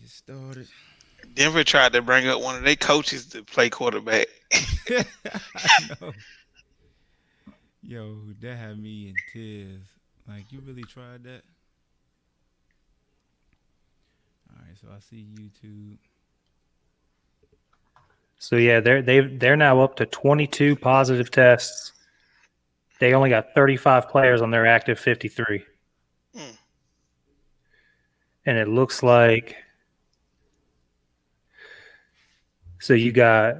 get started. Denver tried to bring up one of their coaches to play quarterback. I know. Yo, that had me in tears. Like, you really tried that? All right, so I see YouTube. So yeah, they're now up to 22 positive tests. They only got 35 players on their active 53. And it looks like, so you got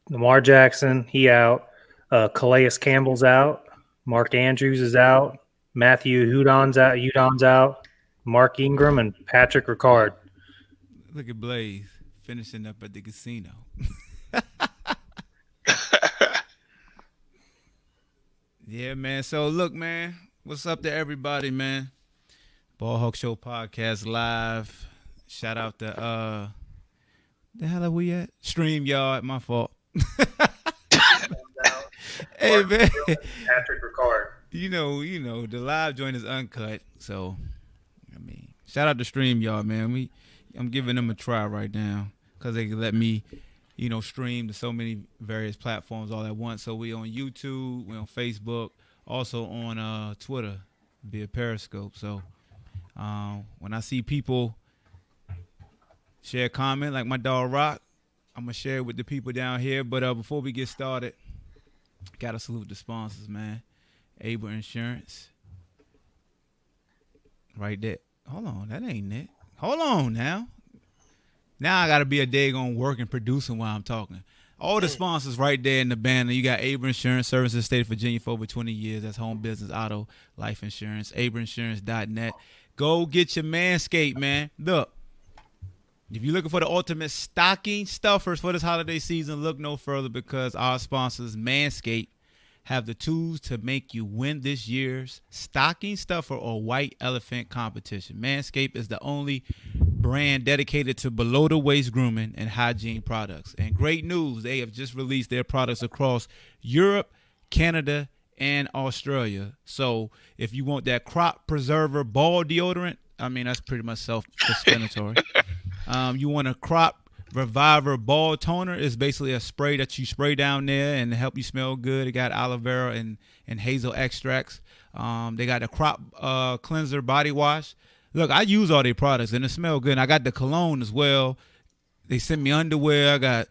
Lamar Jackson, he out. Calais Campbell's out. Mark Andrews is out. Matthew Judon's out. Mark Ingram and Patrick Ricard. Look at Blaze finishing up at the casino. Yeah, man. So look, man, what's up to everybody, man? BallHawk Show podcast live. Shout out to the hell are we at? StreamYard, my fault. Hey man, Patrick Ricard. You know, the live joint is uncut. So I mean, shout out to StreamYard, man. I'm giving them a try right now because they can let me, stream to so many various platforms all at once. So we on YouTube, we on Facebook, also on Twitter via Periscope. So when I see people share a comment like my dog Rock, I'm gonna share it with the people down here. But before we get started, gotta salute the sponsors, man. Able Insurance, right there. Hold on, that ain't it. Hold on now. Now I gotta be a daggone working producing while I'm talking. All the sponsors right there in the banner. You got Able Insurance Services, State of Virginia for over 20 years. That's home business, auto, life insurance. AbleInsurance.net. Go get your Manscaped, man. Look, if you're looking for the ultimate stocking stuffers for this holiday season, look no further because our sponsors, Manscaped, have the tools to make you win this year's stocking stuffer or white elephant competition. Manscaped is the only brand dedicated to below-the-waist grooming and hygiene products. And great news, they have just released their products across Europe, Canada, and Australia. So if you want that crop preserver ball deodorant, I mean, that's pretty much self-explanatory. You want a crop reviver ball toner, is basically a spray that you spray down there and help you smell good. It got aloe vera and hazel extracts. They got a crop cleanser body wash. Look, I use all their products and it smells good. And I got the cologne as well. They sent me underwear. I got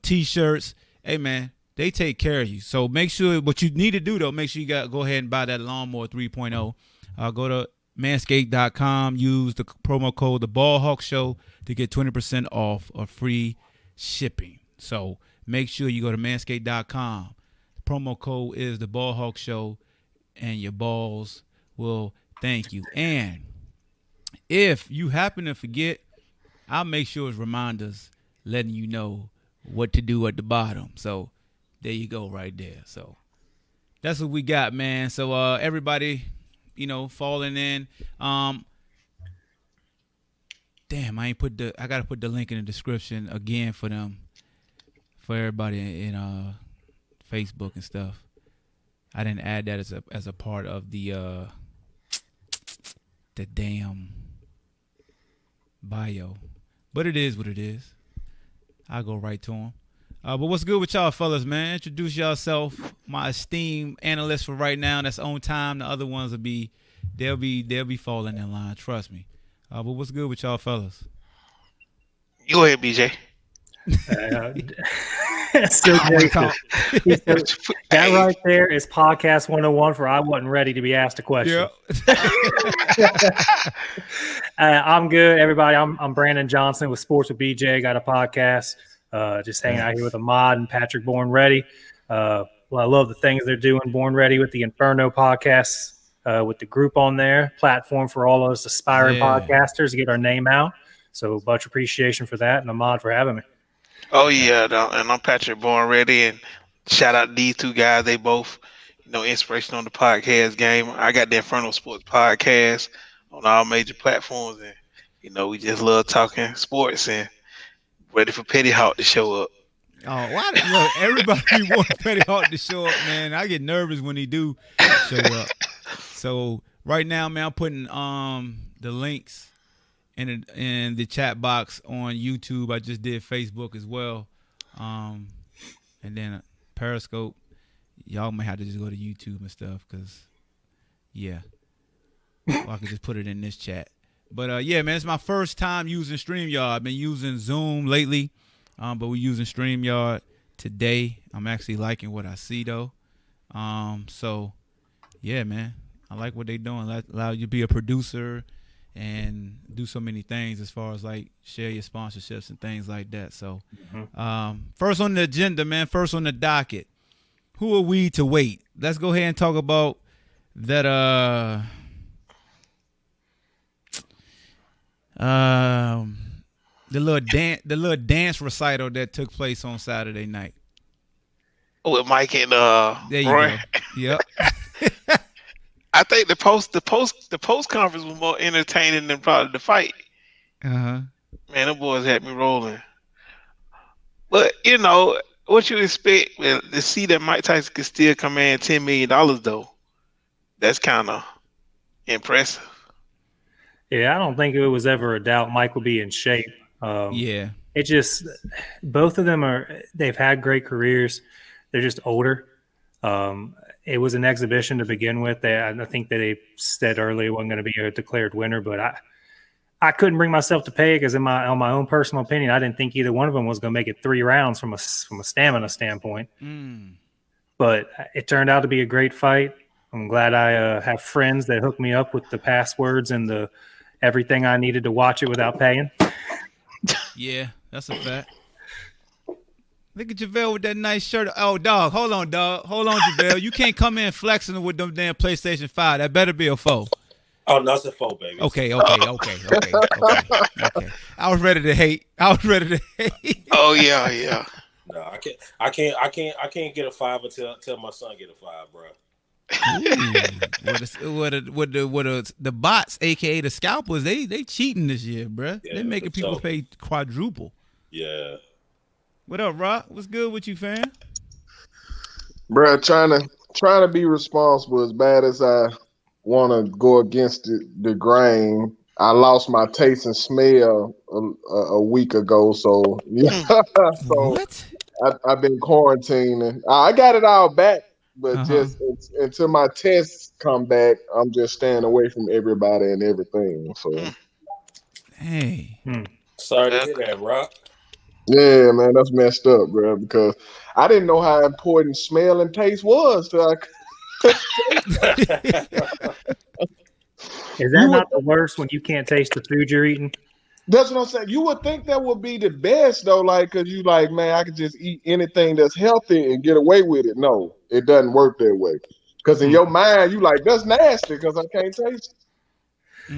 T-shirts. Hey, man, they take care of you. So make sure what you need to do, though, make sure you go ahead and buy that Lawnmower 3.0. Go to manscaped.com. Use the promo code, The BallHawk Show, to get 20% off or free shipping. So make sure you go to manscaped.com. The promo code is The BallHawk Show, and your balls will thank you. And if you happen to forget, I'll make sure it's reminders letting you know what to do at the bottom. So there you go right there. So that's what we got, man. So everybody, falling in. Damn, I gotta put the link in the description again for them, for everybody in Facebook and stuff. I didn't add that as a part of the damn bio, but it is what it is. I'll go right to them. But what's good with y'all fellas, man? Introduce yourself. My esteemed analyst for right now, that's on time. The other ones they'll be falling in line. Trust me. But what's good with y'all fellas? You go ahead, BJ. Still that right there is podcast 101 for I wasn't ready to be asked a question. Yeah. I'm good, everybody. I'm Brandon Johnson with Sports with BJ. Got a podcast. Just hanging out here with Ahmad and Patrick Born Ready. I love the things they're doing. Born Ready with the Inferno podcast, with the group on there, platform for all of us aspiring podcasters to get our name out. So much appreciation for that, and Ahmad for having me. Oh yeah, and I'm Patrick Born Ready, and shout out to these two guys. They both, inspiration on the podcast game. I got the Inferno Sports podcast on all major platforms, and we just love talking sports and ready for Petty Hawk to show up. Oh, why? Look, everybody wants Petty Hawk to show up, man. I get nervous when he do show up. So right now, man, I'm putting the links in the chat box on YouTube. I just did Facebook as well, and then Periscope. Y'all might have to just go to YouTube and stuff because, yeah, or I could just put it in this chat. But yeah, man, it's my first time using StreamYard. I've been using Zoom lately, but we're using StreamYard today. I'm actually liking what I see though. So yeah, man, I like what they're doing. Allow you to be a producer and do so many things as far as like share your sponsorships and things like that. So first on the agenda, man, first on the docket, who are we to wait? Let's go ahead and talk about that the little dance recital that took place on Saturday night. With Mike and There you Roy. go. Yep. I think the post conference was more entertaining than probably the fight. Uh-huh. Man, them boys had me rolling. But you know what you expect to see that Mike Tyson could still command $10 million though. That's kind of impressive. Yeah, I don't think it was ever a doubt Mike will be in shape. Yeah. It just, both of them they've had great careers. They're just older. It was an exhibition to begin with. I think that they said earlier it wasn't going to be a declared winner, but I couldn't bring myself to pay it because on my own personal opinion, I didn't think either one of them was going to make it 3 rounds from a stamina standpoint. But it turned out to be a great fight. I'm glad I have friends that hooked me up with the passwords and the everything I needed to watch it without paying. Yeah, that's a fact. Look at JaVale with that nice shirt. Oh, dog. Hold on, JaVale. You can't come in flexing with them damn PlayStation 5. That better be a 4. Oh, no, it's a 4, baby. Okay. I was ready to hate. Oh yeah. No, I can't get a 5 until my son get a 5, bro. The bots, aka the scalpers, they cheating this year, bro. Yeah, they making people pay quadruple. Yeah. What up, Rock? What's good with you, fam? Bro, trying to be responsible as bad as I want to go against the grain. I lost my taste and smell a week ago, so yeah. So what? I've been quarantining. I got it all back, but just until my tests come back, I'm just staying away from everybody and everything. So, hey, sorry to hear that, Rock. Yeah, man, that's messed up, bro. Because I didn't know how important smell and taste was. Is that not the worst when you can't taste the food you're eating? That's what I'm saying. You would think that would be the best, though, like, because you like, man, I could just eat anything that's healthy and get away with it. No, it doesn't work that way. Because in your mind, you like, that's nasty because I can't taste it.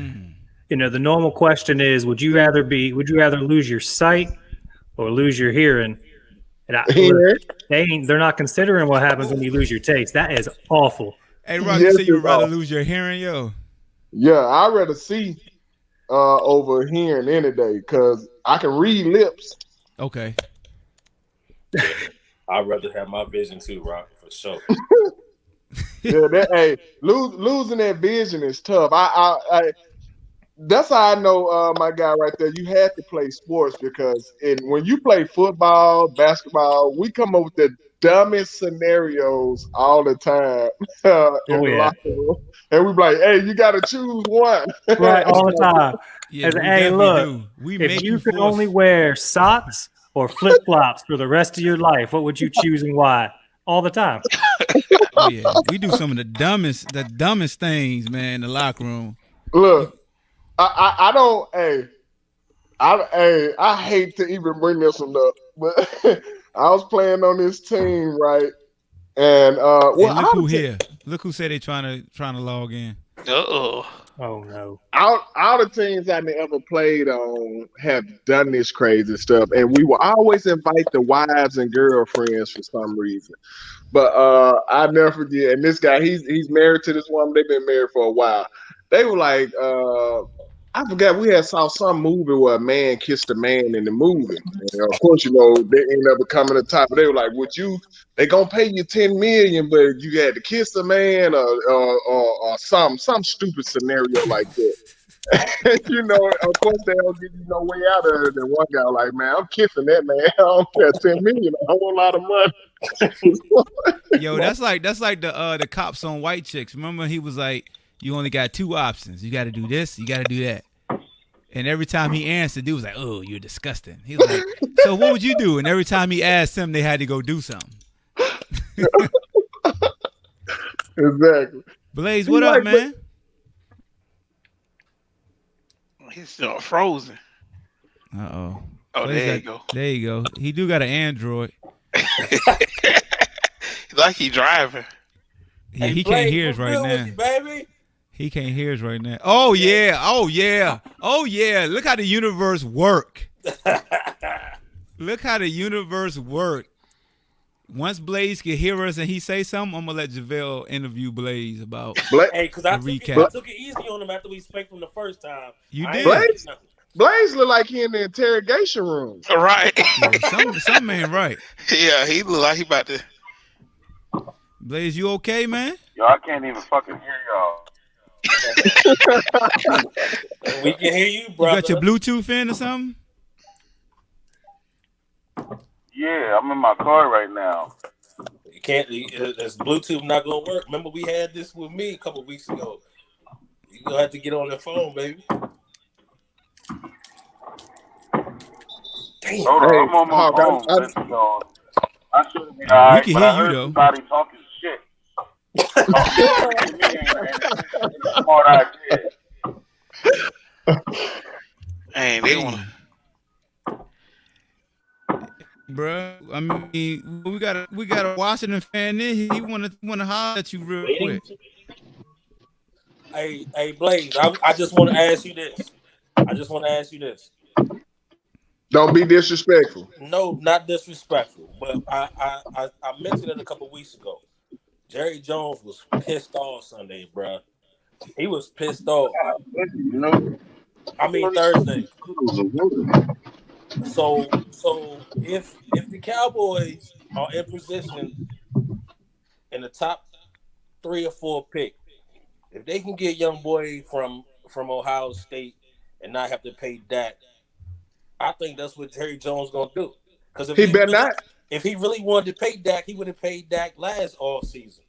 You know, the normal question is, would you rather lose your sight or lose your hearing? And they're not considering what happens when you lose your taste. That is awful. Hey, Rock, you say you'd rather lose your hearing, yo? Yeah, I'd rather see over hearing any day because I can read lips. Okay. I'd rather have my vision too, Rock, for sure. Yeah, losing that vision is tough. I that's how I know, my guy right there. You had to play sports because when you play football, basketball, we come up with the dumbest scenarios all the time in the locker room, and we be like, "Hey, you got to choose one." Right, all the time. Yeah, hey, look, if you could only wear socks or flip flops for the rest of your life, what would you choose and why? All the time. Oh yeah, we do some of the dumbest things, man, in the locker room. Look. I don't. I hate to even bring this one up, but I was playing on this team, right? And look who here. Look who said they trying to log in. Oh no! All the teams I've ever played on have done this crazy stuff, and we will always invite the wives and girlfriends for some reason. But I never forget. And this guy, he's married to this woman. They've been married for a while. They were like, I forgot we saw some movie where a man kissed a man in the movie. And of course, they ended up becoming the top. But they were like, they gonna pay you $10 million, but you had to kiss a man or some stupid scenario like that. You know, of course they don't give you no way out of it. And one guy like, man, I'm kissing that man. I don't care, 10 million, a whole lot of money. Yo, that's like the cops on white chicks. Remember, he was like, you only got two options. You got to do this. You got to do that. And every time he answered, dude was like, oh, you're disgusting. He was like, so what would you do? And every time he asked him, they had to go do something. Exactly. Blaze, what up, man? He's still frozen. Uh-oh. Oh, Blaze there you go. There you go. He do got an Android. Like he driving. Yeah, Hey, he Blake, can't hear us what's right good with now. you, baby? He can't hear us right now. Oh, yeah. Oh, yeah. Oh, yeah. Look how the universe work. Look how the universe work. Once Blaze can hear us and he say something, I'm going to let JaVale interview Blaze about Hey, because I recap. took it easy on him after we spoke from the first time. You I did. ain't Blaze? nothing. Blaze look like he in the interrogation room. Right. Yeah, some man right. Yeah, he look like he about to. Blaze, you okay, man? Yo, I can't even fucking hear y'all. We can hear you, You brother. got your Bluetooth in or something? Yeah, I'm in my car right now. You can't. This Bluetooth not gonna work. Remember, we had this with me a couple of weeks ago. You gonna have to get on the phone, baby. Damn. Hold on, Hey, I'm on my Hawk, phone. I- Listen, y'all. I should be We alright, can but hear I you, heard though. somebody talking shit. It's a smart idea. Hey, they want Bruh, I mean, we got a Washington fan in. He wanna holler at you real quick. Hey, Blaze. I just want to ask you this. Don't be disrespectful. No, not disrespectful, but I mentioned it a couple of weeks ago. Jerry Jones was pissed off Sunday, bro. He was pissed off. You know, I mean Thursday. So if the Cowboys are in position in the top 3 or 4 pick, if they can get young boy from Ohio State and not have to pay Dak, I think that's what Jerry Jones gonna do. Because if He better not. If he really wanted to pay Dak, he would have paid Dak last off season.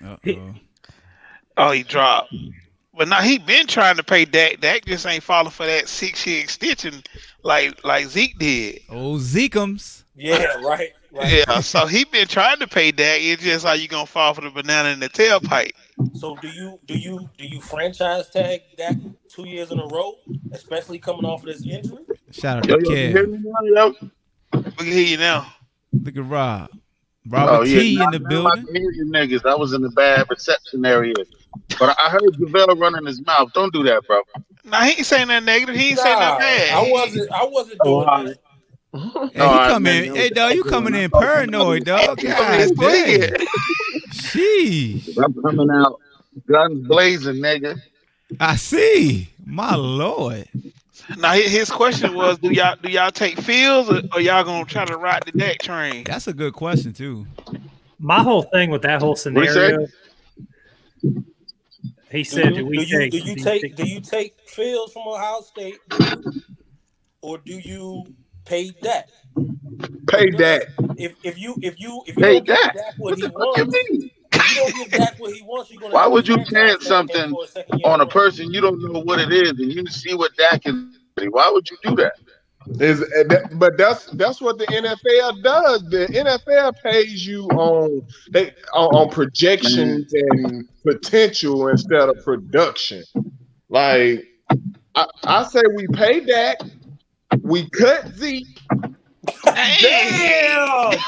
Uh-oh. Oh, he dropped. But now he been trying to pay Dak. Dak just ain't falling for that 6-year extension like Zeke did. Oh, Zeke'ums. Yeah, right. Yeah, so he been trying to pay Dak. It's just like you gonna fall for the banana in the tailpipe. So do you franchise tag Dak 2 years in a row, especially coming off of this injury? Shout out to Kev. We can hear you now. Look at Rob. Robert T in the building. I can hear you niggas. I was in the bad reception area. But I heard JaVale running his mouth. Don't do that, bro. Nah, he ain't saying that negative. He ain't saying that bad. I wasn't doing that. Hey, you come in. Hey, dog, you coming in paranoid, dog. God damn. Sheesh. I'm coming out guns blazing, nigga. I see. My Lord. Now his question was, do y'all take Fields or y'all gonna try to ride the Dak train? That's a good question, too. My whole thing with that whole scenario, he said, Do you take Fields from Ohio State, or do you pay Dak? Pay Dak. If you Pay don't give Dak. Dak what he What you wants, mean? if you don't give Dak what he wants, you're gonna. Why have would to you franchise chance tag him something for a second year on a run. person you don't know what it is and you see what Dak is? Why would you do that? But that's what the NFL does. The NFL pays you on projections and potential instead of production. Like I say, we pay Dak, we cut Zeke. Damn!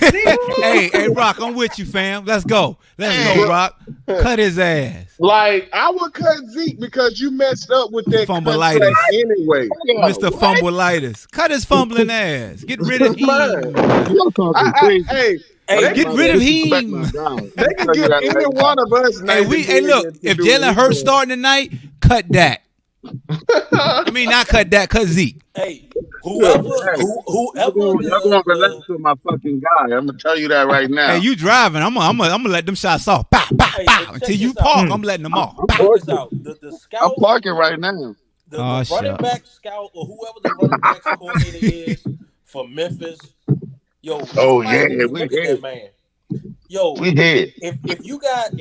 hey, Rock, I'm with you, fam. Let's go, Rock. Cut his ass. Like, I would cut Zeke because you messed up with that Fumbleitis. contract anyway. Mr. Fumbleitis. Cut his fumbling ass. Get rid of him. You're talking crazy. Hey, Get rid of him. They can give any one of us. Hey, look, if Jalen Hurts starting tonight, cut that. I mean, not cut that, cut Zeke. Hey, whoever Y'all gonna relax with my fucking guy. I'm gonna tell you that right now. Hey, you driving? I'm gonna let them shots off. Pow, pow, pow. Until you park, I'm letting them off. Check this out. The scout. I'm parking right now. The running back scout or whoever the running backs coordinator is for Memphis. Yo, we look at that man. Yo, we hit. If you got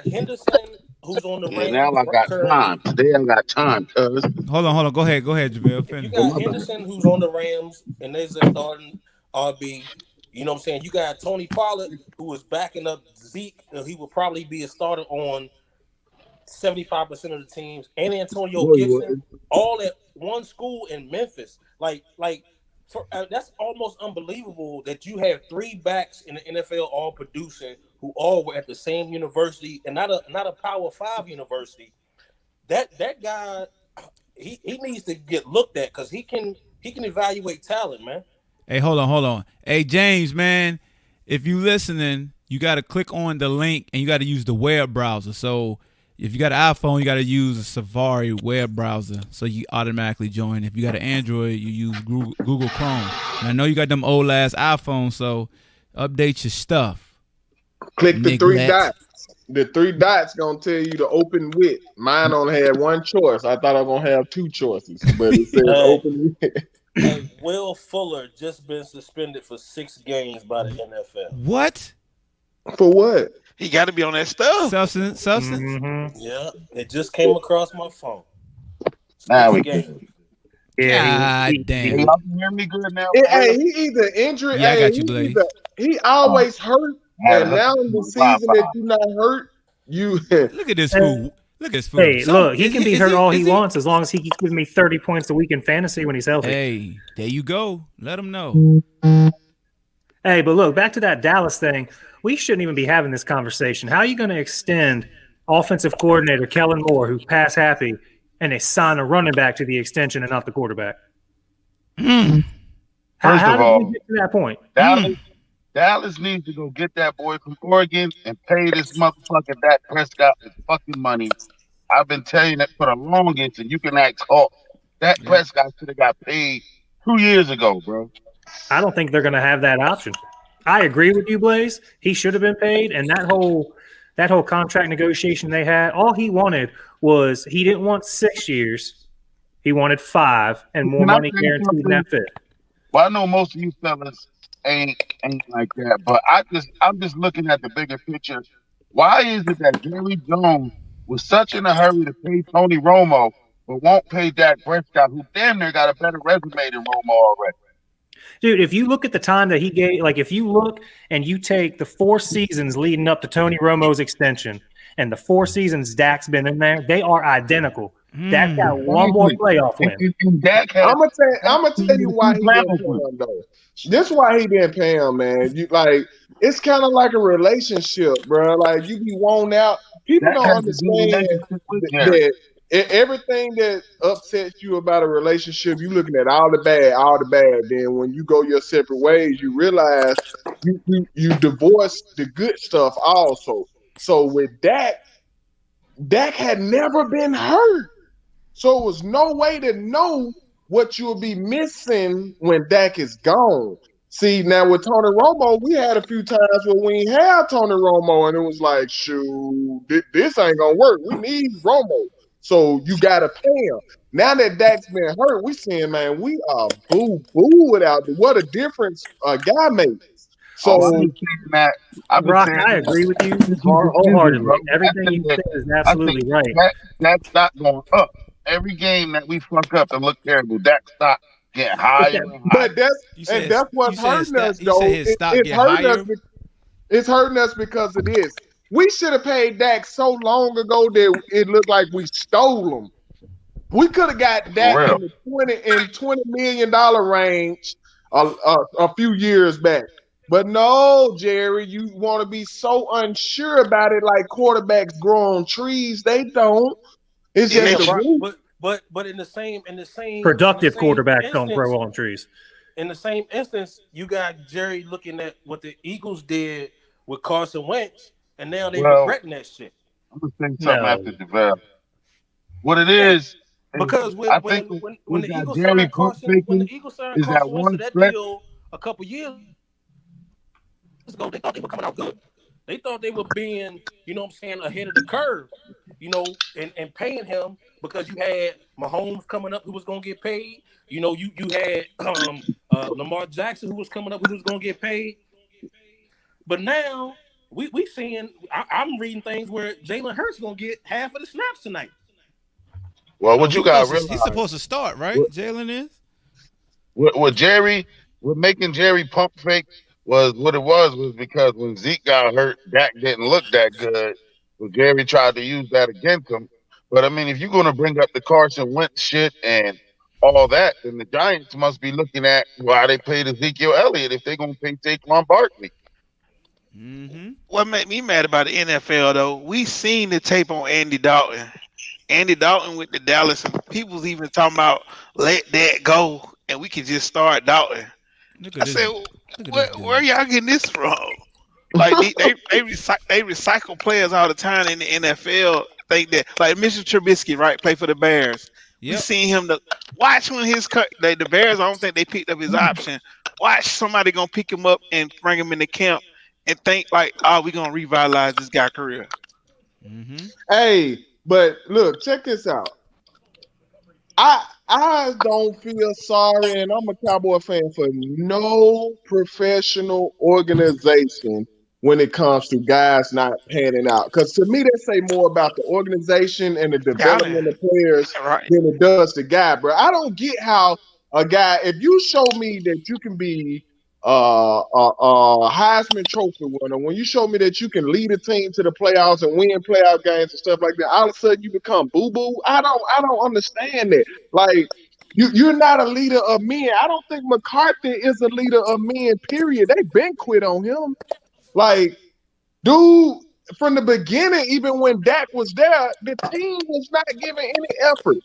Henderson who's on the Rams. Now I got time. Today I got time, cuz. Hold on. Go ahead, JaVale. If you got Henderson who's on the Rams and there's a starting RB, you know what I'm saying? You got Tony Pollard who is backing up Zeke. He will probably be a starter on 75% of the teams, and Antonio Gibson, all at one school in Memphis. That's almost unbelievable that you have 3 backs in the NFL all producing who all were at the same university and not a Power 5 university. That guy, he needs to get looked at because he can evaluate talent, man. Hey, hold on. Hey, James, man, if you listening, you got to click on the link and you got to use the web browser. So if you got an iPhone, you got to use a Safari web browser so you automatically join. If you got an Android, you use Google Chrome. And I know you got them old ass iPhones, so update your stuff. Click the 3 dots. The 3 dots gonna tell you to open with. Mine only had 1 choice. I thought I was gonna have 2 choices, but it says open with. And Will Fuller just been suspended for 6 games by the NFL. What? For what? He got to be on that stuff. Substance. Mm-hmm. Yeah, it just came across my phone. Now we can. Yeah, damn. Y'all can hear me good now? Hey, he either injured. Yeah, I got you, Blaze. He always hurt, and now in the season that you not hurt, you look at this fool. Look at this fool. Hey, look, he can be hurt all he wants as long as he keeps giving me 30 points a week in fantasy when he's healthy. Hey, there you go. Let him know. Hey, but look, back to that Dallas thing. We shouldn't even be having this conversation. How are you going to extend offensive coordinator Kellen Moore, who's pass happy, and they sign a running back to the extension and not the quarterback? First How of all, did we get to that point? Dallas needs to go get that boy from Oregon and pay this motherfucker Dak Prescott his fucking money. I've been telling you that for the longest, and you can ask Hawk. Dak Prescott should have got paid 2 years ago, bro. I don't think they're going to have that option. I agree with you, Blaze. He should have been paid, and that whole contract negotiation they had, all he wanted was he didn't want 6 years. He wanted 5 and more money guaranteed in that fit. Well, I know most of you fellas ain't like that, but I'm just looking at the bigger picture. Why is it that Jerry Jones was such in a hurry to pay Tony Romo, but won't pay Dak Prescott, who damn near got a better resume than Romo already? Dude, if you look at the time that he gave, like if you look and you take the 4 seasons leading up to Tony Romo's extension and the 4 seasons Dak's been in there, they are identical. Dak got one more playoff win. I'm gonna tell you why he didn't pay him, though. This is why he didn't pay him, man. It's kind of like a relationship, bro. Like you be worn out. People don't understand that everything that upsets you about a relationship, you looking at all the bad. Then when you go your separate ways, you realize you divorce the good stuff also. So with Dak had never been hurt. So it was no way to know what you'll be missing when Dak is gone. See, now with Tony Romo, we had a few times where we ain't had Tony Romo, and it was like, shoot, this ain't going to work. We need Romo. So you got to pay him. Now that Dak's been hurt, we seeing, man, we are boo-boo without it. What a difference a guy makes. So, Rock, I agree with you wholeheartedly. Everything you said is absolutely right. That's not going up. Every game that we fuck up and look terrible, that stock get higher. But that's what's hurting us, though. It's hurting us because of this. We should have paid Dak so long ago that it looked like we stole him. We could have got Dak in the $20 million range a few years back. But no, Jerry, you want to be so unsure about it like quarterbacks grow on trees. They don't. It's just but in the same productive quarterbacks don't grow on trees. In the same instance, you got Jerry looking at what the Eagles did with Carson Wentz, and now they're regretting that shit. I'm gonna say something after develop. What it is, Because I think when with the that Eagles Jerry signed pump Carson, faking is that Wentz to one that flip. deal a couple years ago, they thought they were coming out good. They thought they were being, you know what I'm saying, ahead of the curve, you know, and paying him because you had Mahomes coming up who was gonna get paid. You know, you had Lamar Jackson who was coming up who was gonna get paid. But now we seeing I'm reading things where Jalen Hurts gonna get half of the snaps tonight. Well, Oh, what you got to realize, he's supposed to start, right? Jalen is. what Jerry, what making Jerry pump fake was what it was because when Zeke got hurt, Dak didn't look that good. So Jerry tried to use that against him. But I mean, if you're going to bring up the Carson Wentz shit and all that, then the Giants must be looking at why they paid Ezekiel Elliott if they're going to pay Saquon Barkley. Mm-hmm. What made me mad about the NFL though, we seen the tape on Andy Dalton. Andy Dalton with the Dallas, and people's even talking about let that go, and we can just start Dalton. Look I at this. said, Look at this where dude. y'all getting this from? Like they recycle players all the time in the NFL. Think that like Mr. Trubisky, right, play for the Bears. We Yep. seen him watch when his the Bears. I don't think they picked up his option. Watch somebody gonna pick him up and bring him in the camp and think like, oh, we gonna revitalize this guy's career. Mm-hmm. Hey, but look, check this out. I don't feel sorry, and I'm a Cowboy fan for no professional organization when it comes to guys not panning out. Because to me, that say more about the organization and the development of players Right. than it does the guy, bro. I don't get how a guy, if you show me that you can be Heisman Trophy winner, when you show me that you can lead a team to the playoffs and win playoff games and stuff like that, all of a sudden you become boo-boo. I don't understand that. Like, you're not a leader of men. I don't think McCarthy is a leader of men, period. They've been quit on him. Like, dude, from the beginning, even when Dak was there, the team was not giving any effort.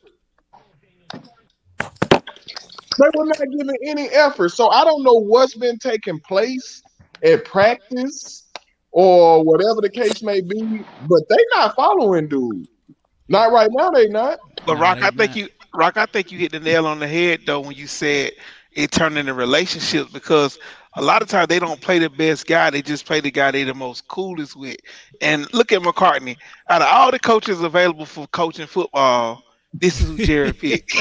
They were not giving any effort. So I don't know what's been taking place at practice or whatever the case may be, but they not following dude. Not right now, they not. But Nah, Rock, they I think you hit the nail on the head though when you said it turned into relationships because a lot of times they don't play the best guy, they just play the guy they the most coolest with. And look at McCartney. Out of all the coaches available for coaching football, this is who Jerry picked.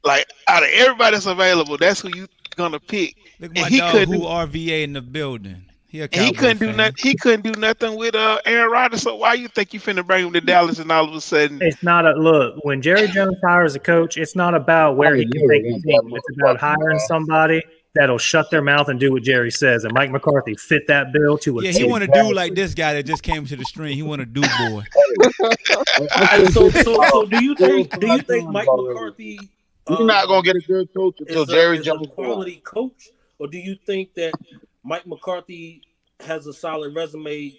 Like out of everybody that's available, that's who you gonna pick. Look at And my he dog couldn't who RVA in the building. He couldn't do nothing. He couldn't do nothing with Aaron Rodgers. So why you think you finna bring him to Dallas and all of a sudden? It's not a look. When Jerry Jones hires a coach, it's not about where he can take the team. It's about hiring somebody that'll shut their mouth and do what Jerry says. And Mike McCarthy fit that bill to a Yeah, T. he want to do like this guy that just came to the stream. He want to do boy. So do you think Mike McCarthy You're not gonna get a good coach until Jerry Jones is a quality coach, or do you think that Mike McCarthy has a solid resume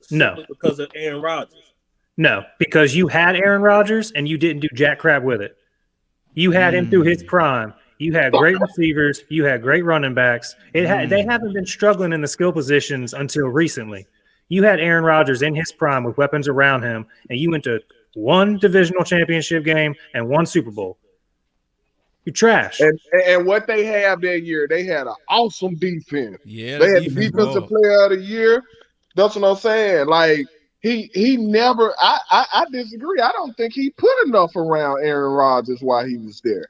simply because of Aaron Rodgers? No, because you had Aaron Rodgers and you didn't do jack crap with it. You had him through his prime. You had great receivers. You had great running backs. They haven't been struggling in the skill positions until recently. You had Aaron Rodgers in his prime with weapons around him, and you went to one divisional championship game and one Super Bowl. You trash. And what they have that year, they had an awesome defense. Yeah, they had the defensive player of the year. That's what I'm saying. Like he never. I disagree. I don't think he put enough around Aaron Rodgers while he was there.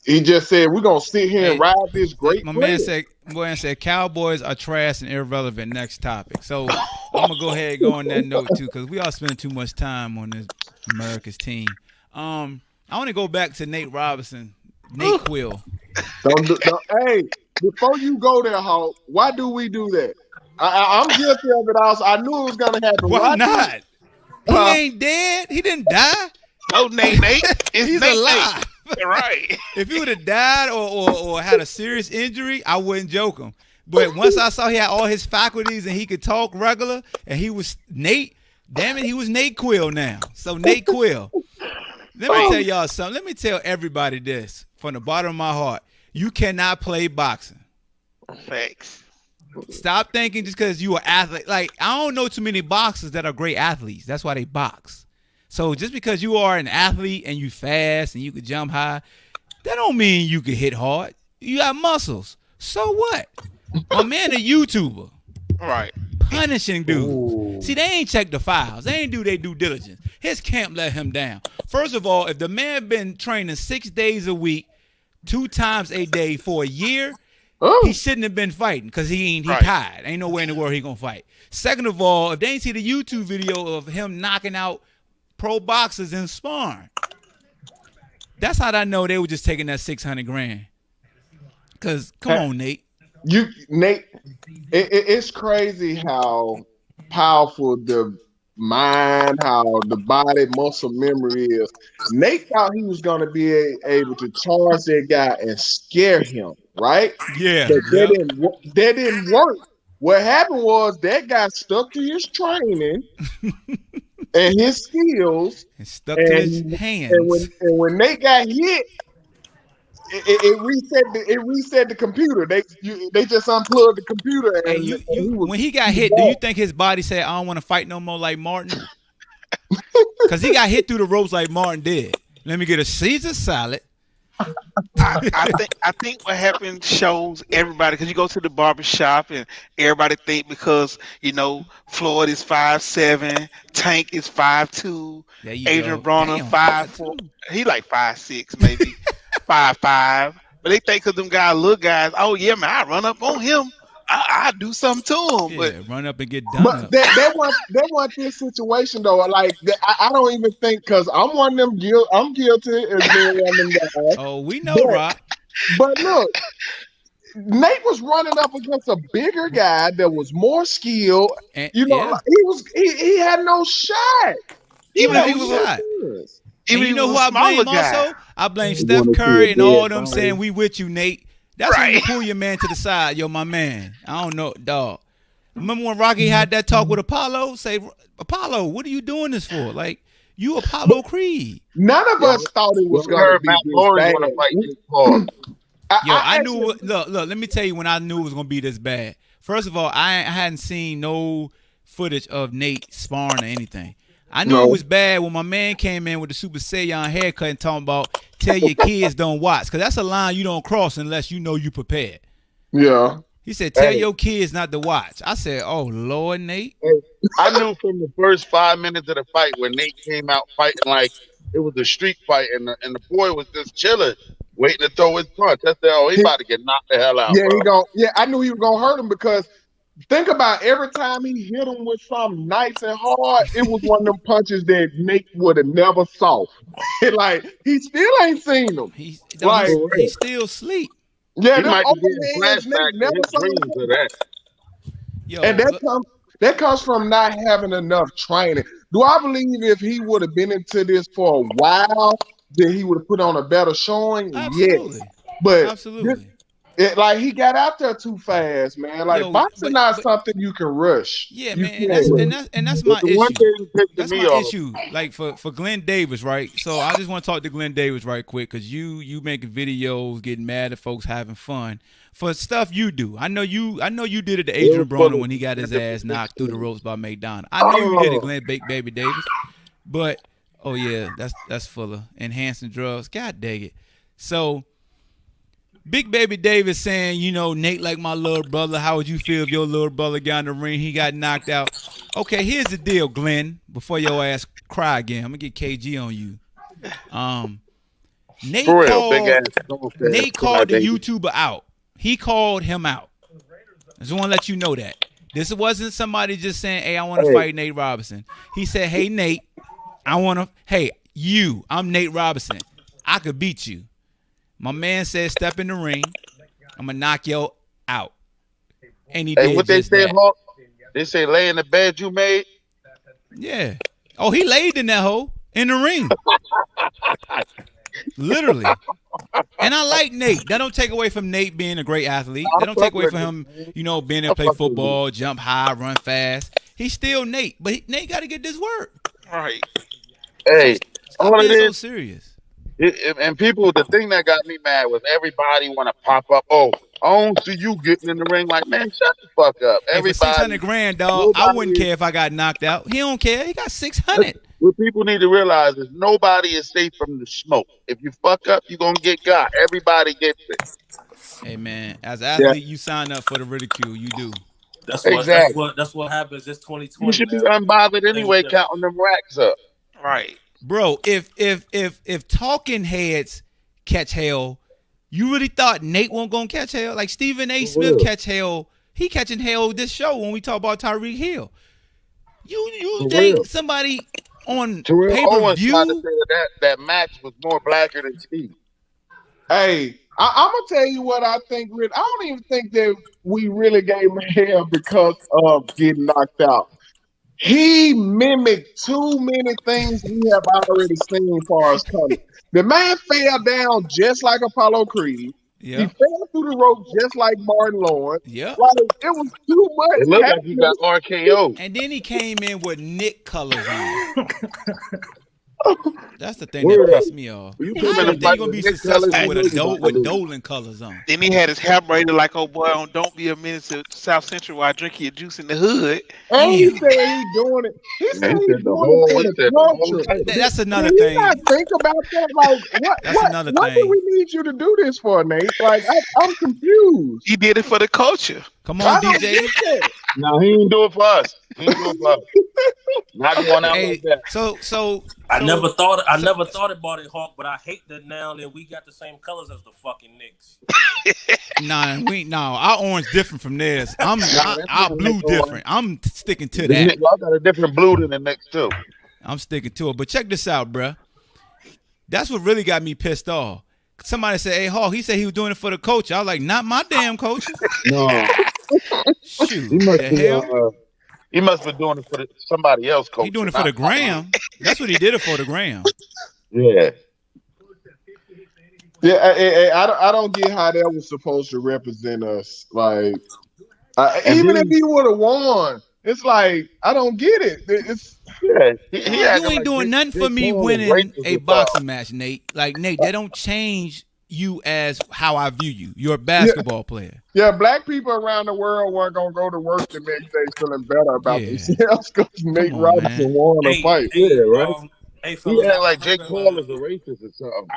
He just said we're gonna sit here and ride this great. My man said Cowboys are trash and irrelevant. Next topic. So I'm gonna go ahead and go on that note too, because we all spending too much time on this America's team. I want to go back to Nate Robinson, Nate Quill. Hey, before you go there, Hawk, why do we do that? I'm guilty of it also. I knew it was going to happen. Why not? He ain't dead. He didn't die. Oh, Nate. He's alive. Right. If he would have died or had a serious injury, I wouldn't joke him. But once I saw he had all his faculties and he could talk regular and he was Nate, damn it, he was Nate Quill now. So Nate Quill. Let me tell y'all something. Let me tell everybody this from the bottom of my heart. You cannot play boxing. Thanks. Stop thinking just because you are athlete. Like, I don't know too many boxers that are great athletes. That's why they box. So just because you are an athlete and you fast and you can jump high, that don't mean you can hit hard. You got muscles. So what? My man a YouTuber. Right. Punishing dudes. Ooh. See, they ain't checked the files. They ain't do their due diligence. His camp let him down. First of all, if the man been training 6 days a week, 2 times a day for a year, he shouldn't have been fighting because he tired. Ain't nowhere in the world he gonna fight. Second of all, if they ain't see the YouTube video of him knocking out pro boxers in sparring, that's how I know they were just taking that $600,000. Cause come on, Nate. Nate, it's crazy how powerful the mind, how the body muscle memory is. Nate thought he was going to be able to charge that guy and scare him, right? Yeah. But that didn't work. What happened was that guy stuck to his training and his skills. And stuck to his hands. And when Nate got hit, it reset the computer. They just unplugged the computer. And when he got hit, do you think his body said, "I don't want to fight no more like Martin"? Because he got hit through the ropes like Martin did. Let me get a Caesar salad. I think what happened shows everybody, because you go to the barber shop and everybody think because Floyd is 5'7", Tank is 5'2", Adrian Broner 5'4", he like 5'6", maybe 5'5", but they think because them guys little guys, oh yeah man, I run up on him, I do something to him. Yeah, but run up and get done. But that wasn't this situation though. Like I don't even think, because I'm one of them. I'm guilty as being one of them guys. Oh, we know, Rock. But look, Nate was running up against a bigger guy that was more skilled. And, he had no shot. Even if he was shot. And you know who I blame also? I blame You Steph wanna see Curry a and all dead them body. saying we with you, Nate. That's when you pull your man to the side. Yo, my man. I don't know, dog. Remember when Rocky had that talk with Apollo? Say, Apollo, what are you doing this for? Like, you Apollo Creed. None of us thought it was going to be this bad. I knew. Look. Let me tell you when I knew it was gonna be this bad. First of all, I hadn't seen no footage of Nate sparring or anything. I knew it was bad when my man came in with the Super Saiyan haircut and talking about tell your kids don't watch, because that's a line you don't cross unless you know you prepared. Yeah. He said, tell your kids not to watch. I said, oh, Lord, Nate. I knew from the first 5 minutes of the fight when Nate came out fighting like it was a street fight, and the boy was just chilling, waiting to throw his punch. I said, oh, he about to get knocked the hell out. Yeah, I knew he was going to hurt him, because think about every time he hit him with something nice and hard, it was one of them punches that Nate would have never saw. Like, he still ain't seen them. He still sleep. Yeah, he them might open be getting hands, flashbacks Nate never to his saw dreams them. of that. Yo, And that comes from not having enough training. Do I believe if he would have been into this for a while, that he would have put on a better showing? absolutely. Yes. But Absolutely. he got out there too fast, man. Like, boxing not something you can rush. Yeah, You man. can't. And that's my The one issue. thing pissed That's me my off. issue. Like for Glenn Davis, right? So I just want to talk to Glenn Davis right quick, because you making videos, getting mad at folks having fun for stuff you do. I know you did it to Adrian Broner when he got his ass knocked through the ropes by McDonald. I know you did it, Glenn Baby Davis. But oh yeah, that's full of enhancing drugs. God dang it. So Big Baby Davis saying, Nate like my little brother. How would you feel if your little brother got in the ring? He got knocked out. Okay, here's the deal, Glenn. Before your ass cry again, I'm gonna get KG on you. Nate For real, called, big ass. Nate called the YouTuber out. He called him out. I just want to let you know that. This wasn't somebody just saying, hey, I want to fight Nate Robinson. He said, hey, Nate, I'm Nate Robinson. I could beat you. My man said, step in the ring. I'm going to knock you out. And he did What they just say, that. Hawk? They say lay in the bed you made. Yeah. Oh, he laid in that hole in the ring. Literally. And I like Nate. That don't take away from Nate being a great athlete. That don't take away from him, being able to play football, jump high, run fast. He's still Nate. But Nate got to get this work. Right. Hey, Stop all it being so is, serious. and people, the thing that got me mad was everybody want to pop up. Oh, I don't see you getting in the ring. Like, man, shut the fuck up. Hey, for Everybody, $600,000, dog, I wouldn't care if I got knocked out. He don't care. He got $600. what people need to realize is nobody is safe from the smoke. If you fuck up, you're gonna get got. Everybody gets it. Hey man, as an athlete, you sign up for the ridicule. You do. Exactly. That's what happens. It's You 2020 should be now. unbothered anyway, counting them racks up. Right. Bro, if talking heads catch hell, you really thought Nate wasn't gonna catch hell? Like Stephen A. Smith catch hell. He catching hell this show when we talk about Tyreek Hill. You think somebody on Terrell pay per Owens tried to view? say that match was more blacker than Steve. Hey, I'm gonna tell you what I think. I don't even think that we really gave him hell because of getting knocked out. He mimicked too many things we have already seen for us coming. The man fell down just like Apollo Creed. Yeah. He fell through the rope just like Martin Lawrence. Yeah. Like, it was too much. It looked like he got RKO. And then he came in with Nick colors on. That's the thing that pissed me off. You How come in you a think fight you gonna with be Nick successful colors, with Dolan colors on? Then he had his hair braided like, oh boy, on Don't Be a Menace to South Central while drinking your juice in the hood. And he said he's doing it. He said he's doing it for the culture. That's another Did thing. you not think about that? Like, what do we need you to do this for, Nate? Like, I'm confused. He did it for the culture. Come on, don't DJ. get that. No, he ain't do it for us. He ain't do it for us. Not going out like that. So I never thought about it, Hawk, but I hate that now that we got the same colors as the fucking Knicks. Our orange different from theirs. Our blue different. I'm sticking to that. Y'all got a different blue than the next two. I'm sticking to it. But check this out, bruh. That's what really got me pissed off. Somebody said, "Hey, Hawk," he said he was doing it for the coach. I was like, "Not my damn coach." No. Shoot, He must be doing it for somebody else, coach. He doing it for the gram. That's what he did it for, the gram. Yeah. Yeah, I don't get how that was supposed to represent us. Like, even if he would have won, it's like I don't get it. You ain't doing nothing for me winning a boxing match, Nate. Like, Nate, that don't change you as how I view you. You're a basketball player. Yeah, black people around the world weren't gonna go to work the next day feeling better about themselves because Nate Robinson won a fight. He act like Jake Paul is a racist or something.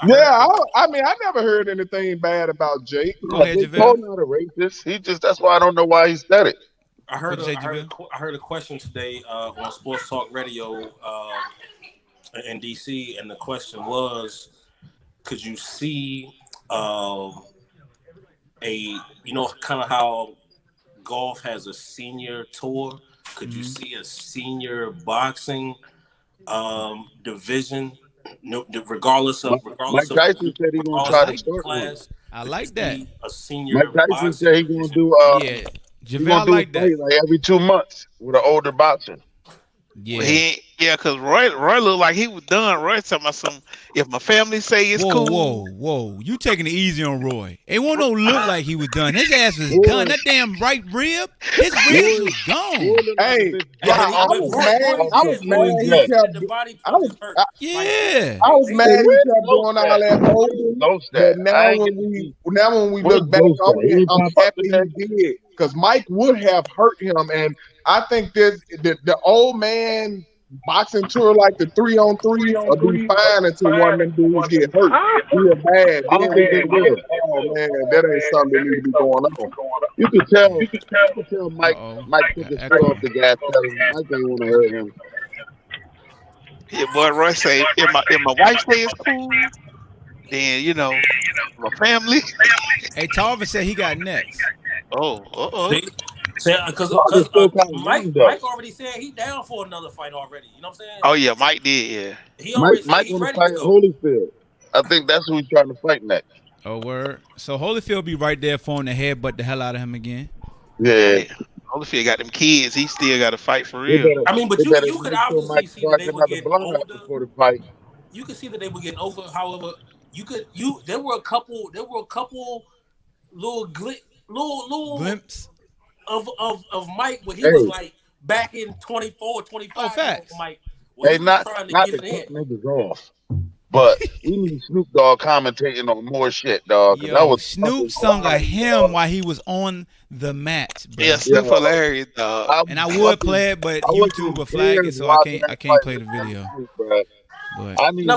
I never heard anything bad about Jake. Go ahead, Jake Paul not a racist. That's why I don't know why he said it. I heard a question today on Sports Talk Radio in DC, and the question was, could you see kind of how golf has a senior tour? Could you see a senior boxing division? Regardless of Mike Tyson said he's gonna try to start class. I like that. A senior Mike Tyson said he's gonna do he's gonna do like that. Like every 2 months with an older boxer. Yeah. Because Roy looked like he was done. Roy talking about some. If my family say it's cool. Whoa! You taking it easy on Roy? It won't look like he was done. His ass was done. That damn right rib, his ribs was gone. Hey, I was mad. He kept. I was mad. He kept doing all that holding. But now when we look back on it, I'm happy he did because Mike would have hurt him, and I think that the old man boxing tour like the 3-on-3 will be fine until one of them dudes get hurt. Real bad. Oh man, that ain't something that need to be going on. You could tell Mike took his foot off the gas pedal. Mike didn't want to hurt him. Yeah, boy, Roy say if my wife say it's cool, then my family. Hey, Tarvin said he got next. Because Mike already said he down for another fight already. You know what I'm saying? Oh yeah, Mike did. Yeah. Mike want to fight Holyfield. I think that's who he's trying to fight next. Oh word. So Holyfield be right there for him to headbutt the hell out of him again. Yeah. Holyfield got them kids. He still got to fight for real. But you could obviously see that they were getting older before the fight. You could see that they were getting over. However, there were a couple little glimpse of Mike when he was like back in 24, 25. Oh, facts. Mike, not to cut niggas off. But we need Snoop Dogg commentating on more shit, dog. Yo, Snoop sung a hymn while he was on the mat, bro. Yeah, Snoop hilarious, dog. And I would play it, but YouTube will flag it, so I can't play the video. But I need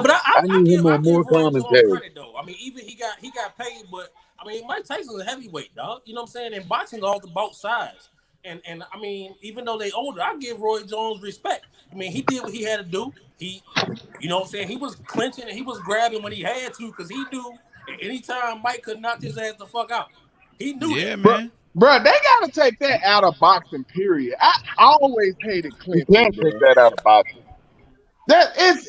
him on more commentary. Though. I mean, even he got paid, but I mean, Mike Tyson's a heavyweight, dog. You know what I'm saying? And boxing all about size. And I mean, even though they older, I give Roy Jones respect. I mean, he did what he had to do. He, you know what I'm saying? He was clinching and he was grabbing when he had to because he knew anytime Mike could knock his ass the fuck out. He knew that. Man. Bro, they gotta take that out of boxing, period. I always hated clinching. You can't take that out of boxing. That is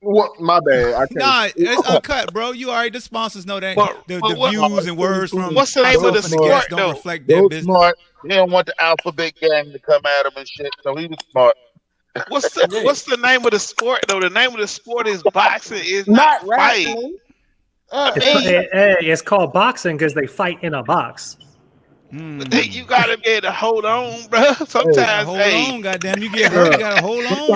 what my bad. I can't. Nah, it's uncut, bro. You already the sponsors know that the views and words from what's the name of the sport don't reflect their business. Smart. He don't want the alphabet gang to come at him and shit, so he was smart. What's the name of the sport though? The name of the sport is boxing. Is not fighting. It's called boxing because they fight in a box. But then you gotta be able to hold on, bro. Sometimes, hold on, goddamn, you get hurt, you gotta hold on.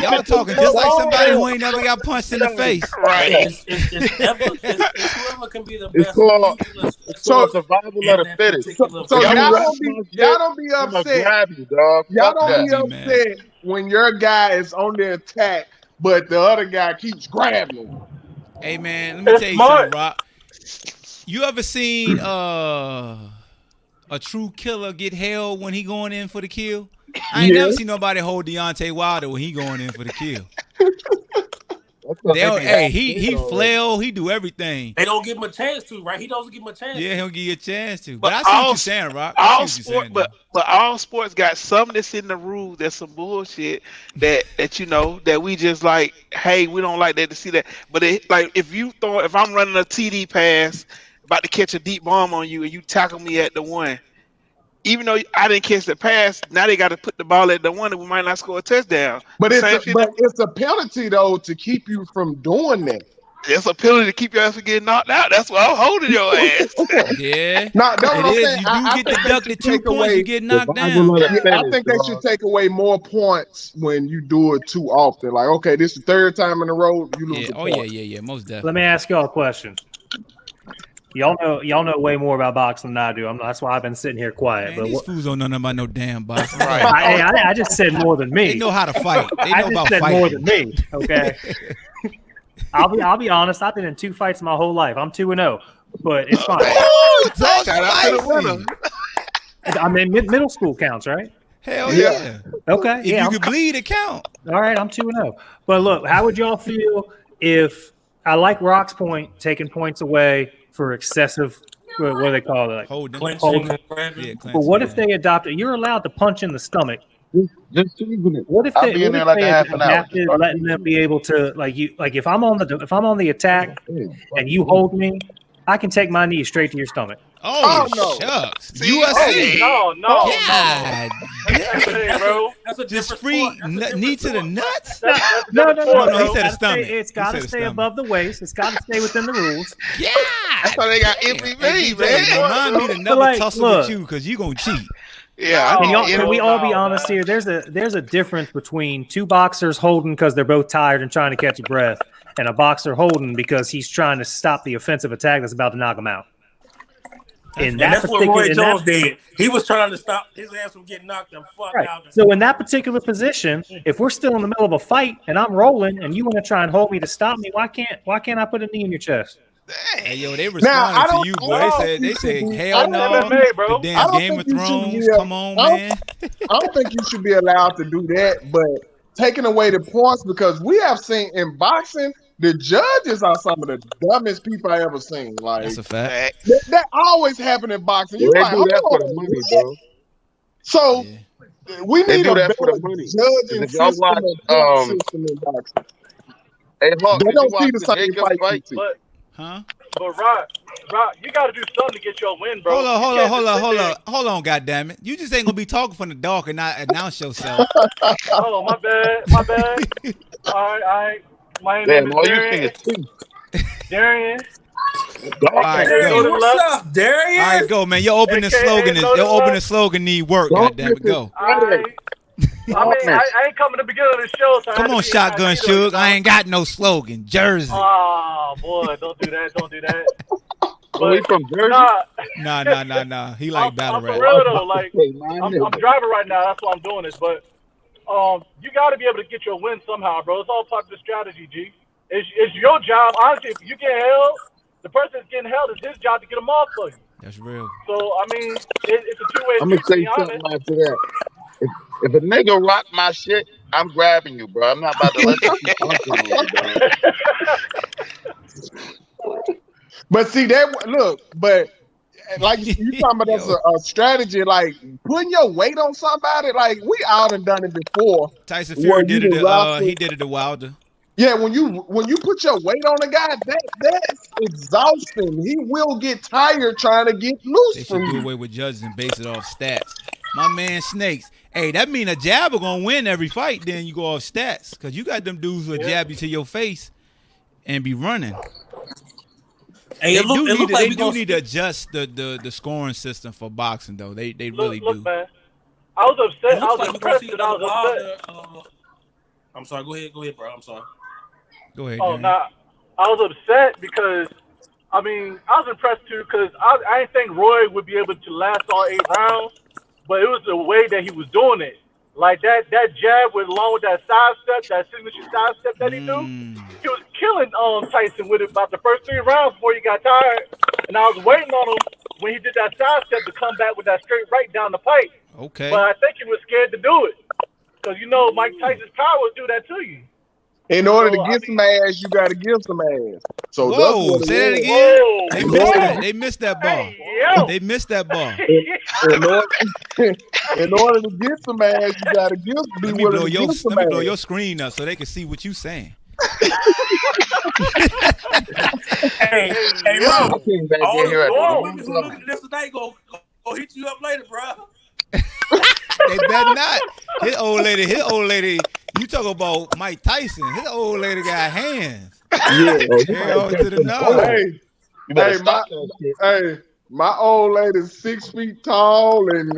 Y'all talking just like somebody who ain't never got punched in the face. Right. It's whoever can be the best. It's called survival of the fittest. So y'all don't be upset. Y'all don't be upset when your guy is on the attack, but the other guy keeps grabbing him. Hey man, let me tell you something, Rock. You ever seen a true killer get held when he going in for the kill? I ain't never seen nobody hold Deontay Wilder when he going in for the kill. He flail, he do everything. They don't give him a chance to, right? He doesn't give him a chance. Yeah, he'll give you a chance to. But I see what you're saying, Rock. But all sports got something that's in the rules that's some bullshit that you know that we just like. Hey, we don't like that to see that. But if I'm running a TD pass, about to catch a deep bomb on you, and you tackle me at the one. Even though I didn't catch the pass, now they got to put the ball at the one, and we might not score a touchdown. But it's a penalty though to keep you from doing that. It's a penalty to keep your ass from getting knocked out. That's why I'm holding your ass. Yeah, it is. You do get deducted 2 points. You get knocked down. I think they should take away more points when you do it too often. Like, okay, this is the 3rd time in a row you lose. Yeah, most definitely. Let me ask y'all a question. Y'all know way more about boxing than I do. That's why I've been sitting here quiet. Man, these fools don't know nothing about no damn boxing. Right. I just said more than me. They know how to fight. They know I just about said fighting. more than me. Okay. I'll be honest. I've been in 2 fights my whole life. I'm 2-0, but it's fine. Shout out to the winner. I mean, middle school counts, right? Hell yeah. Okay. If you could bleed, it count. All right, I'm 2-0. But look, how would y'all feel if I like Rock's point, taking points away for excessive, what do they call it? Like holding. But what if they adopted? You're allowed to punch in the stomach. Just even it. What if I'll they, be in there like a half an hour. letting them be able to if I'm on the attack and you hold me, I can take my knee straight to your stomach. Oh no! Shucks. UFC. No. God. Bro. That's a Just different free sport. knee to the nuts. No. He said a stomach. It's got to stay above the waist. It's got to stay within the rules. Yeah. That's why they got MVP, man. Remind me to never tussle with you because you gonna cheat. Yeah. Can we all be honest here? There's a difference between 2 boxers holding because they're both tired and trying to catch a breath, and a boxer holding because he's trying to stop the offensive attack that's about to knock him out. And that's what Roy Jones did. He was trying to stop his ass from getting knocked the fuck out. So in that particular position, if we're still in the middle of a fight and I'm rolling and you want to try and hold me to stop me, why can't I put a knee in your chest? Hey, yo, they responded to you, boy. They said, hell no. The damn Game of Thrones. Come on, man. I don't think you should be allowed to do that, but taking away the points, because we have seen in boxing, the judges are some of the dumbest people I ever seen. Like, that's a fact. That always happen in boxing. You they like, do that for the money, bro. So we They need do a that better for the money. judging If y'all system in boxing. Hey, Hawk, They did you don't watch see the the same Jacob fight. fight? But Rock, you got to do something to get your win, bro. Hold on, goddammit. You just ain't gonna be talking from the dark and not announce yourself. Oh, my bad. All right. My name is Darian. All right, Darian, go. what's up, Darian? All right, go, man. Your opening slogan need work. Goddammit, go. All right. I mean, I ain't coming to the beginning of the show. So Come on, Shotgun Suge. I ain't got no slogan. Jersey. Oh, boy, don't do that. Don't do that. But we from Jersey? Nah. He like battle I'm rap. for real, though. Like, I'm driving right now. That's why I'm doing this. But you got to be able to get your win somehow, bro. It's all part of the strategy, G. It's your job. Honestly, if you get held, the person that's getting held is his job to get them off for you. That's real. So, I mean, it's a two-way I'm going to street, say something after that. If a nigga rock my shit, I'm grabbing you, bro. I'm not about to let you keep punching on me, bro. But see but like you talking about that's a strategy, like putting your weight on somebody. Like we all done it before. Tyson Fury did it. He did it to Wilder. Yeah, when you put your weight on a guy, that's exhausting. He will get tired trying to get loose. They should do away with judges and base it off stats. My man Snakes. Hey, that mean a jabber gonna win every fight. Then you go off stats because you got them dudes who jab you to your face and be running. Hey, they do need to adjust the scoring system for boxing though. They really do. Man. I was upset. I was impressed that I was upset. I'm sorry. Go ahead, bro. I'm sorry. Go ahead. Oh, nah. I was upset because, I mean, I was impressed too because I didn't think Roy would be able to last all 8 rounds, but it was the way that he was doing it. Like that jab along with that sidestep, that signature sidestep that he do, he was killing Tyson with it about the first 3 rounds before he got tired. And I was waiting on him when he did that sidestep to come back with that straight right down the pipe. Okay. But I think he was scared to do it because Mike Tyson's power will do that to you. In order to get some ass, you got to give some ass. So whoa, say that again. They missed that ball. They missed that ball. In order to get some ass, you got to be willing to give some ass. Let me blow your screen up so they can see what you saying. Hey, bro. Look at this tonight. Go hit you up later, bro. They better not. His old lady. You talk about Mike Tyson. His old lady got hands. Yeah. Hell to the nose. My old lady's 6 feet tall and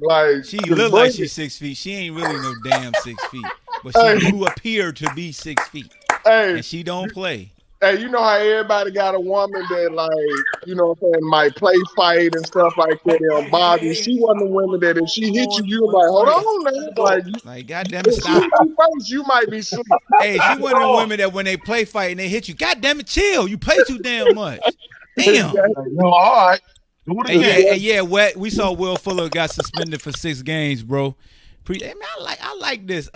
like she look like she's 6 feet. She ain't really no damn 6 feet, but she do appear to be 6 feet. And she don't play. Hey, you know how everybody got a woman that might play fight and stuff like that on body. She one of the women that if she hit you, you like, hold on, man. Like goddamn it, stop. First, you might be sleep. Hey, she one of the women that when they play fight and they hit you, goddamn it, chill. You play too damn much. Damn. No, all right. We saw Will Fuller got suspended for 6 games, bro. Man, I like this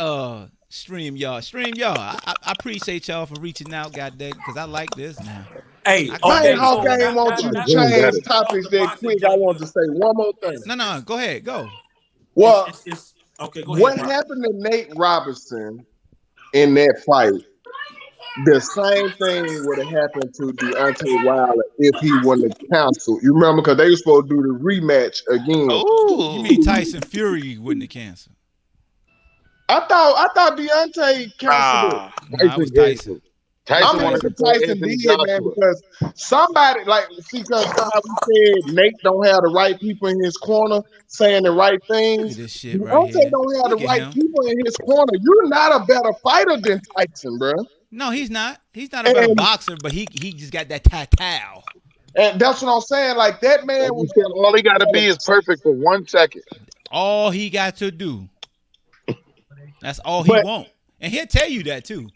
StreamYard. I appreciate y'all for reaching out, goddamn, because I like this now. Hey, BallHawk game want you to change topics that quick. I want to say one more thing. No, go ahead, go. Well, okay, go ahead. What happened to Nate Robinson in that fight? The same thing would have happened to Deontay Wilder if he wouldn't have canceled. You remember, because they were supposed to do the rematch again. Oh, you mean Tyson Fury wouldn't have canceled? I thought Deontay canceled it. It was Tyson. I'm thinking Tyson did, man, because somebody because we said Nate don't have the right people in his corner saying the right things. This shit right Deontay here. don't have the right people in his corner. You're not a better fighter than Tyson, bro. No, he's not. He's not a better boxer, but he just got that tattoo. And that's what I'm saying. Like that man was all he got to be is perfect for 1 second. All he got to do. That's all he want. And he'll tell you that too,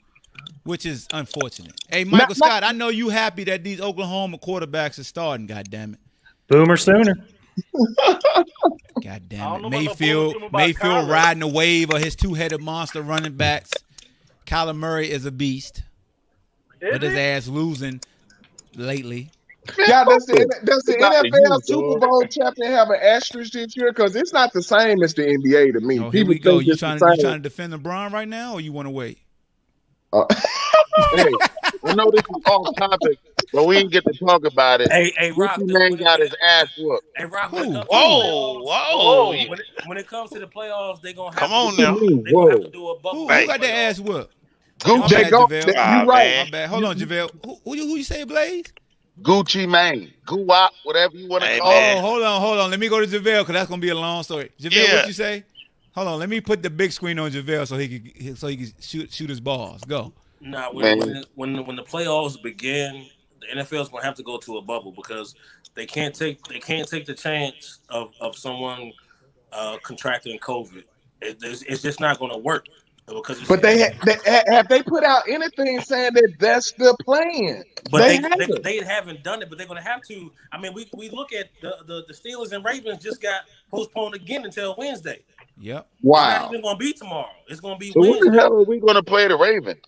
which is unfortunate. Hey, Michael Scott, I know you happy that these Oklahoma quarterbacks are starting, goddammit. Boomer sooner. Goddamn it. Mayfield riding the wave of his 2-headed monster running backs. Kyler Murray is a beast. But his ass losing lately. Yeah, does the NFL Super Bowl champion have an asterisk this year? Because it's not the same as the NBA to me. Oh, here we go. You trying to defend LeBron right now, or you want to wait? Hey, I know this is off topic, but we didn't get to talk about it. Hey, Rock, man got his ass whooped. Hey, Rock, whoa. When it comes to the playoffs, they're going to have to do a bubble. Who got their ass whooped? JaVale. You right. My bad. Hold on, JaVale. Who you say, Blaze? Gucci Mane, Guwop, whatever you want to call it. Oh, hold on. Let me go to JaVale because that's gonna be a long story. JaVale, what you say? Hold on, let me put the big screen on JaVale so he can shoot his balls. Go. Nah, when the playoffs begin, the NFL is gonna have to go to a bubble because they can't take the chance of someone contracting COVID. It's just not gonna work because. But have they put out anything saying that that's the plan? But they haven't done it, but they're gonna have to. I mean, we look at the Steelers and Ravens just got postponed again until Wednesday. Yep. Wow. It's not even gonna be tomorrow. It's gonna be So Wednesday. when the hell are we going to play the Ravens?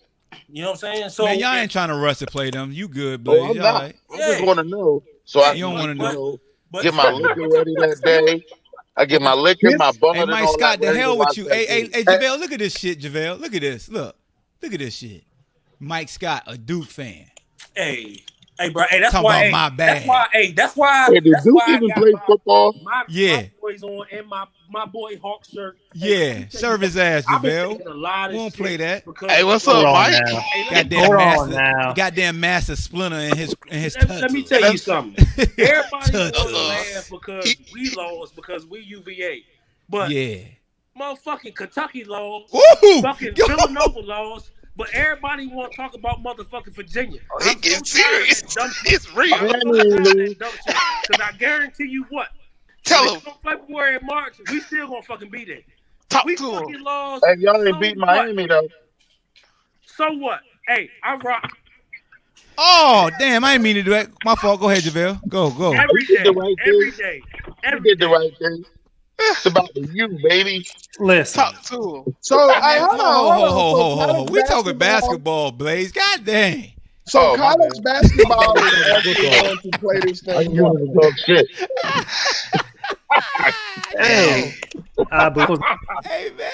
You know what I'm saying? So Man, y'all ain't trying to rush to play them. You good, Blaze. Oh, I'm Y'all not. right. I just want to know. So I You don't want to know. get my liquor ready that day. I get my liquor, my bud, Hey, and Mike all Scott, that the hell ready with to you. watch Hey, that game. JaVale, look at this shit, JaVale. Look at this. Look at this shit. Mike Scott, a Duke fan. Hey, bro. Hey, that's Talking why. about my bad. That's why. Hey, did That's Duke why I even got play football? my boys on and my boy Hawk shirt. Yeah, serve his ass, I've been JaVale. taking a lot of We won't shit play that. because- Hey, what's Hold up, on Mike? now. Goddamn master splinter in his Let me tell you something. Everybody Touch gonna us. laugh because we lost because we UVA, but Yeah. motherfucking Kentucky lost, Woo! fucking Yo! Villanova lost, but everybody want to talk about motherfucking Virginia. He I'm getting so tired of serious. that dumb shit. It's real. I'm so tired of that dumb shit. Because I guarantee you what, Tell when him. it's February and March, we still gonna fucking be there. Talk We to him. fucking lost. Hey, y'all ain't so beat what? Miami though. So what? Hey, I rock Oh, damn, I didn't mean to do that. My fault. Go ahead, JaVale. Go. every You did day. the right Every thing. day. You Every did the day. right thing. It's about you, baby. Listen, Talk to him. So hey, hold on. Ho. So We talking college basketball, Blaze. God dang. So Oh, my college bad. basketball is actually going to play this I thing just wanted to talk shit. Damn. because Hey, man.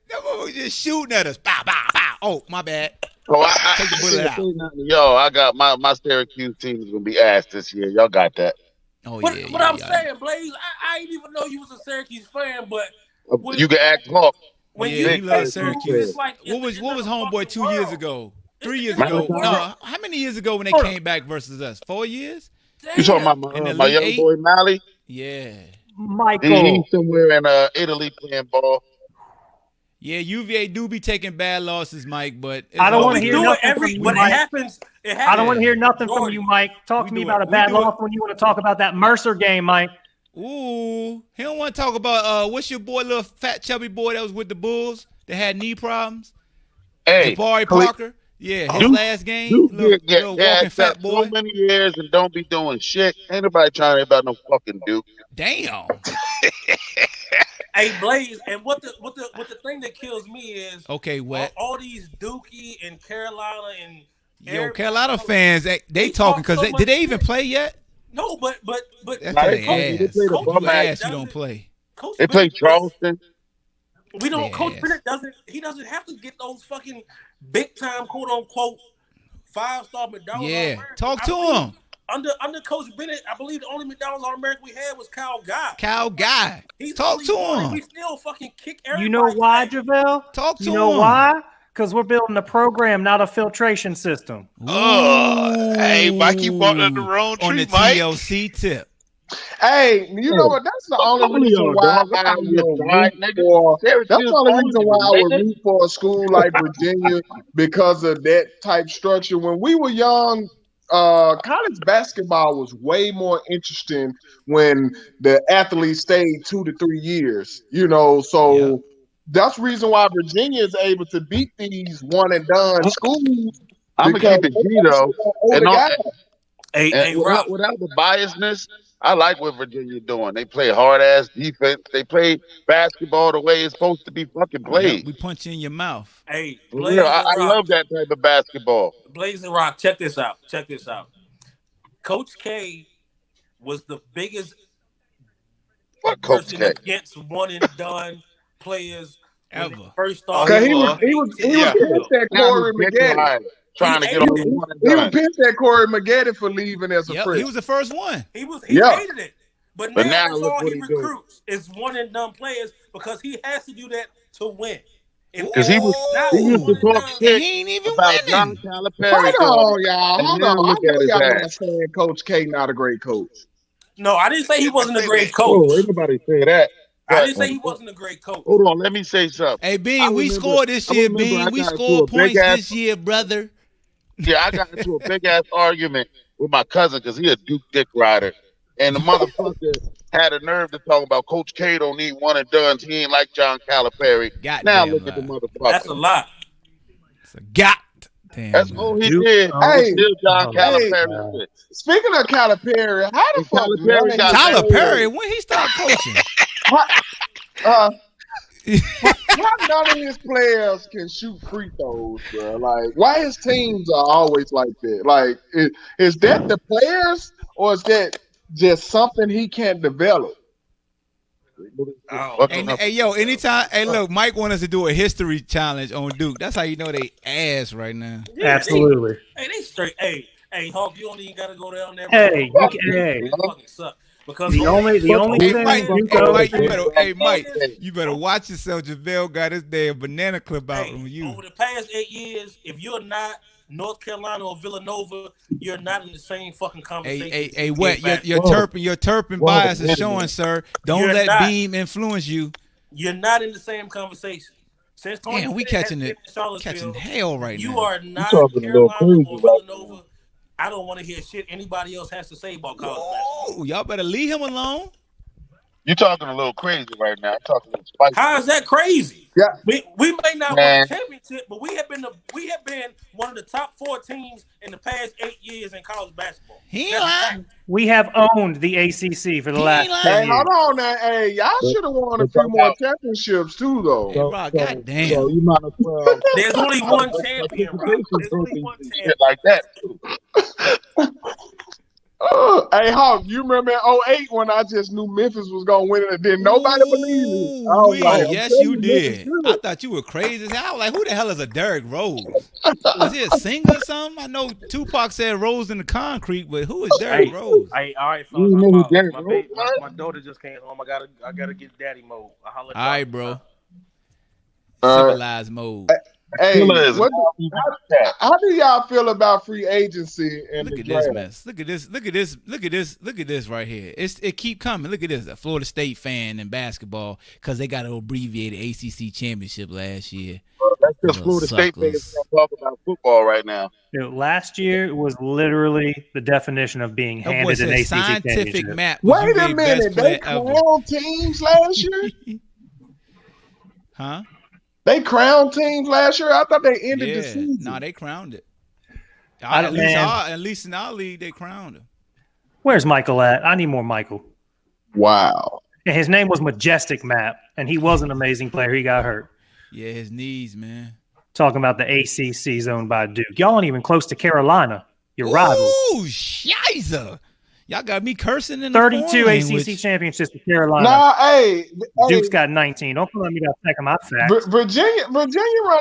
That motherfucker just shooting at us. Bow, bow, bow. Oh, my bad. Oh, Take the I bullet didn't out. say nothing. Yo, I got my Syracuse team is gonna be ass this year. Y'all got that? Oh, But yeah. I'm saying, Blaze, I didn't even know you was a Syracuse fan, but You can act Hawk. when Yeah, you he play loves through, Syracuse. it's like What was homeboy fucking 2 years world. ago? It's 3 a years different ago? world. No, how many years ago when they Hold on. came back versus us? 4 years? You talking Damn. about In the my Elite young Eight? boy Mally? Yeah. Michael, He's somewhere in Italy playing ball. Yeah, UVA do be taking bad losses, Mike, but it's I don't all wanna We good. hear do it nothing every, from you, but Mike. it happens. I don't want to hear nothing from Jordan. you, Mike. Talk We to me do about it. a We bad do it. loss when you want to talk about that Mercer game, Mike. Ooh, he don't want to talk about what's your boy, little fat chubby boy that was with the Bulls that had knee problems? Hey, Jabari Parker. Yeah, his Duke- last game, Duke little walking had fat so boy. many years and don't be doing shit. Ain't nobody trying to hear about no fucking Duke. Damn. Hey, Blaze, and what the thing that kills me is Okay, wet. all these Dookie and Carolina and Yo, everybody Carolina else, fans, they they talking talk because so did they much even shit. play yet? No, but That's Nah, because they they played- they ass. played a Coach bum You ass. ass, you don't play. Coach They played Bennett Charleston. We don't. They Coach ass. Bennett doesn't have to get those fucking big time quote unquote 5-star McDonald's. Yeah, All-American. talk I to believe him. Under Coach Bennett, I believe the only McDonald's All-American we had was Kyle Guy. Cal Guy. He's Talk only to one, and him. we still fucking kick everybody. You know why, ass. JaVale? Talk to You know him. why? Because we're building a program, not a filtration system. Hey, Mike, you barked up the wrong On tree, the Mike. TLC tip. Hey, you know what? That's the only reason why I would root for. That's the only reason why I would root for a school like Virginia because of that type structure. When we were young, college basketball was way more interesting when the athletes stayed 2 to 3 years. You know, so that's the reason why Virginia is able to beat these one and done schools. I'm gonna keep it G though, and Rob. without the biasness, I like what Virginia doing. They play hard ass defense. They play basketball the way it's supposed to be fucking played. Yep, we punch you in your mouth. Hey, For Blaze real, and I Rock. love that type of basketball. Blaze and Rock. Check this out. Coach K was the biggest Fuck Coach person K. against one and done players when they Ever. first Oh, started. He was pissed at Corey McGetty. Trying to get on the one and He was done. pissed at Corey McGetty for leaving as a Yep, freshman. he was the first one. He Yeah. hated it. But But now now that's look all what he he doing. recruits is one and done players because he has to do that to win. Because he used to talk And shit he ain't even about John winning. Calipari. Hold on, y'all. And Hold now on. I look know at his y'all ass. not saying Coach K not a great coach. No, I didn't say he wasn't a great Oh, coach. ain't nobody say that. I didn't say he wasn't a great coach. Hold on, let me say something. Hey, Bean, we scored this year, Bean. We scored points this year, brother. Yeah, I got into a big ass argument with my cousin because he a Duke dick rider, and the motherfucker had a nerve to talk about Coach K don't need one and done. He ain't like John Calipari. Now look at the motherfucker. That's a lie. It's a goddamn. That's all he Duke. did. Hey, Still John Calipari shit. Speaking of Calipari, how the fuck Calipari got Tyler Perry, when he started coaching? how none of his players can shoot free throws, bro? Like, why his teams are always like that? Like, is that the players, or is that just something he can't develop? Hey, yo, anytime. Hey, look, Mike want us to do a history challenge on Duke. That's how you know they ass right now. Yeah, absolutely. They straight. Hey, Hawk, you don't even gotta go down there. Hey, They fucking suck. Because the only Hey, thing Mike, Mike, you better watch yourself. JaVale got his damn banana clip out on you. Over the past 8 years, if you're not North Carolina or Villanova, you're not in the same fucking conversation. Hey, what? Your Turpin bias is showing, sir. Don't let Beam influence you. You're not in the same conversation. Since Damn, we catching hell right now. You are not Carolina or Villanova. I don't want to hear shit anybody else has to say about college basketball. Y'all better leave him alone. You're talking a little crazy right now. I'm talking a little spicy. How is that crazy? Yeah, we may not win the championship, but we have been one of the top 4 teams in the past 8 years in college basketball. we have owned the ACC for the last 10 Hey, years. hold on now. Hey, y'all should have won a few more championships too, though. Hey, bro, goddamn. So you might as well. There's only one champion, bro. There's only one champion. Shit like that. Hey, Hawk, you remember in 2008 when I just knew Memphis was going to win it and then nobody believed me? I was like, Yes, you did. I thought you were crazy as hell. I was like, who the hell is a Derrick Rose? Was he a singer or something? I know Tupac said Rose in the concrete, but who is Derrick Rose? Hey, all right, You fellas. know Derrick Rose, My daughter just came home. I gotta get daddy mode. All right, bro. Civilized mode. hey, how do y'all feel about free agency and Look at this mess. Look at this right here. It keep coming. Look at this. A Florida State fan in basketball because they got an abbreviated ACC championship last year. That's just Florida State fans talk about football right now. Last year was literally the definition of being handed an ACC scientific championship. map. Wait a minute. They crowned teams last year? Huh? They crowned teams last year? I thought they ended the season. No, they crowned it. At least in our league, they crowned him. Where's Michael at? I need more Michael. Wow. And his name was Majestic Map, and he was an amazing player. He got hurt. Yeah, his knees, man. Talking about the ACC owned by Duke. Y'all aren't even close to Carolina. Your rival. Ooh, shiza. Y'all got me cursing in 32 ACC championships to Carolina. Nah, hey, Duke's got 19. Don't come at me to second my facts. Virginia run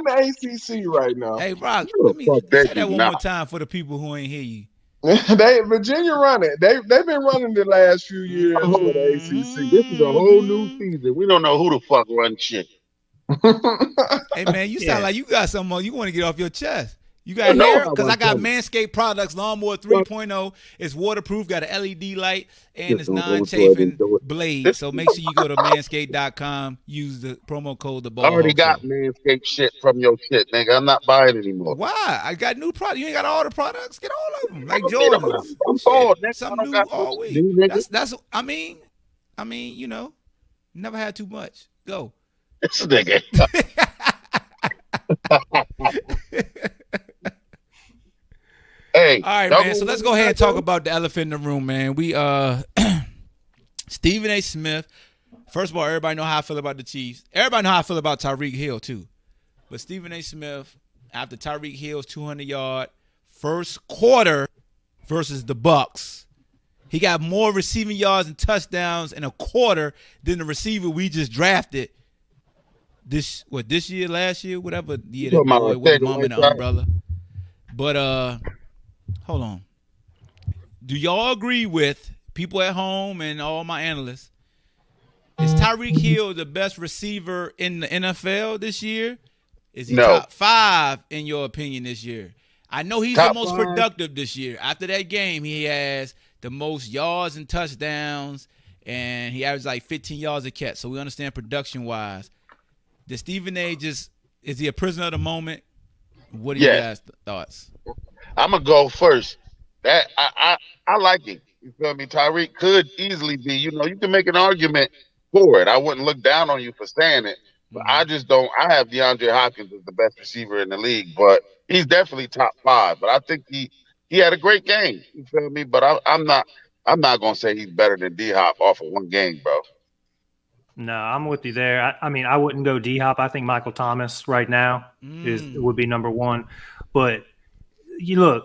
the ACC right now. Hey, Brock, let me say that one more time for the people who ain't hear you. Virginia run it. They've been running the last few years for the ACC. This is a whole new season. We don't know who the fuck runs shit. Hey, man, you sound like you got something on you want to get off your chest. You got hair? Because I got Manscaped products, Lawnmower 3.0. It's waterproof, got an LED light, and it's non-chafing blade. So make sure you go to manscaped.com, use the promo code the BallHawk. I already got Manscaped shit from your shit, nigga. I'm not buying anymore. Why? I got new products. You ain't got all the products? Get all of them. Like Jordans. I'm bored. Something new all week. That's I mean, you know, never had too much. Go. This nigga. Hey, all right, man. So let's go ahead and talk about the elephant in the room, man. We Stephen A. Smith. First of all, everybody know how I feel about the Chiefs. Everybody know how I feel about Tyreek Hill too. But Stephen A. Smith, after Tyreek Hill's 200-yard first quarter versus the Bucks, he got more receiving yards and touchdowns in a quarter than the receiver we just drafted. This year, last year, whatever year that boy with mom in the umbrella. But hold on. Do y'all agree with people at home and all my analysts? Is Tyreek Hill the best receiver in the NFL this year? Is he top 5 in your opinion this year? I know he's the most productive this year. After that game, he has the most yards and touchdowns and he averaged like 15 yards a catch. So we understand production-wise. Did Stephen A. is he a prisoner of the moment? What are you guys' thoughts? I'm gonna go first. That I like him. You feel me? Tyreek could easily be. You can make an argument for it. I wouldn't look down on you for saying it, but I just don't. I have DeAndre Hopkins as the best receiver in the league, but he's definitely top 5. But I think he had a great game. You feel me? But I'm not gonna say he's better than D-Hop off of one game, bro. No, I'm with you there. I mean, I wouldn't go D-Hop. I think Michael Thomas right now would be number 1. But you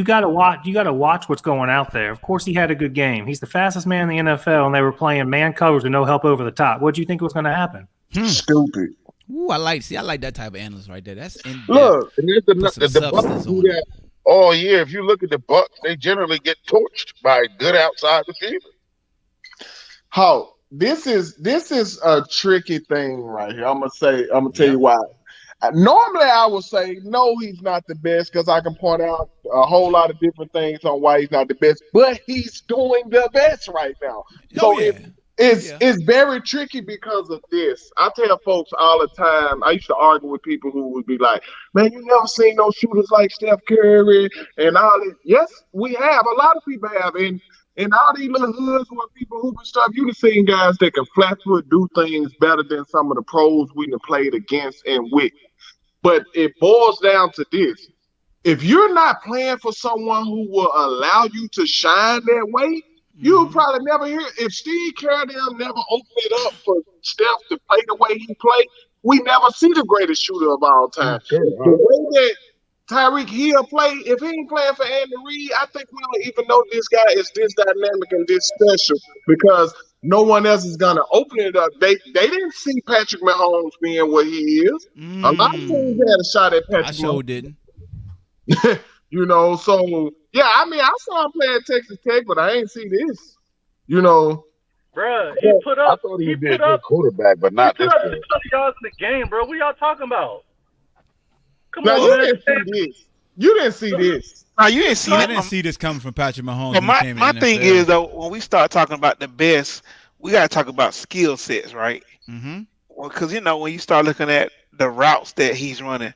got to watch what's going out there. Of course, he had a good game. He's the fastest man in the NFL, and they were playing man covers with no help over the top. What do you think was going to happen? Stupid. Ooh, I like that type of analyst right there. That's in look, and the Bucs do that all year. If you look at the Bucs, they generally get torched by a good outside receiver. How this is a tricky thing right here. I'm gonna tell you why. Normally, I would say no, he's not the best because I can point out a whole lot of different things on why he's not the best. But he's doing the best right now. It's very tricky because of this. I tell folks all the time. I used to argue with people who would be like, "Man, you never seen no shooters like Steph Curry and all this." Yes, we have. A lot of people have. And all these little hoods where people hoop and stuff, you've seen guys that can flat foot do things better than some of the pros we done played against and with. But it boils down to this. If you're not playing for someone who will allow you to shine that way, you'll probably never hear it. If Steve Kerr them never opened it up for Steph to play the way he played, we never see the greatest shooter of all time. The way that Tyreek Hill play, if he ain't playing for Andy Reid, I think we don't even know this guy is this dynamic and this special because no one else is gonna open it up. They didn't see Patrick Mahomes being what he is. A lot of teams had a shot at Patrick. I sure didn't. So yeah, I mean, I saw him play at Texas Tech, but I ain't see this. Bruh, he put up. I thought he would be a good quarterback, but not this good. 600 yards in the game, bro. What y'all talking about? Come now, on, you man. didn't see this. You didn't see this. No, you didn't see I that. didn't see this coming from Patrick Mahomes. But my thing is though, when we start talking about the best, we gotta talk about skill sets, right? Mm-hmm. Well, because when you start looking at the routes that he's running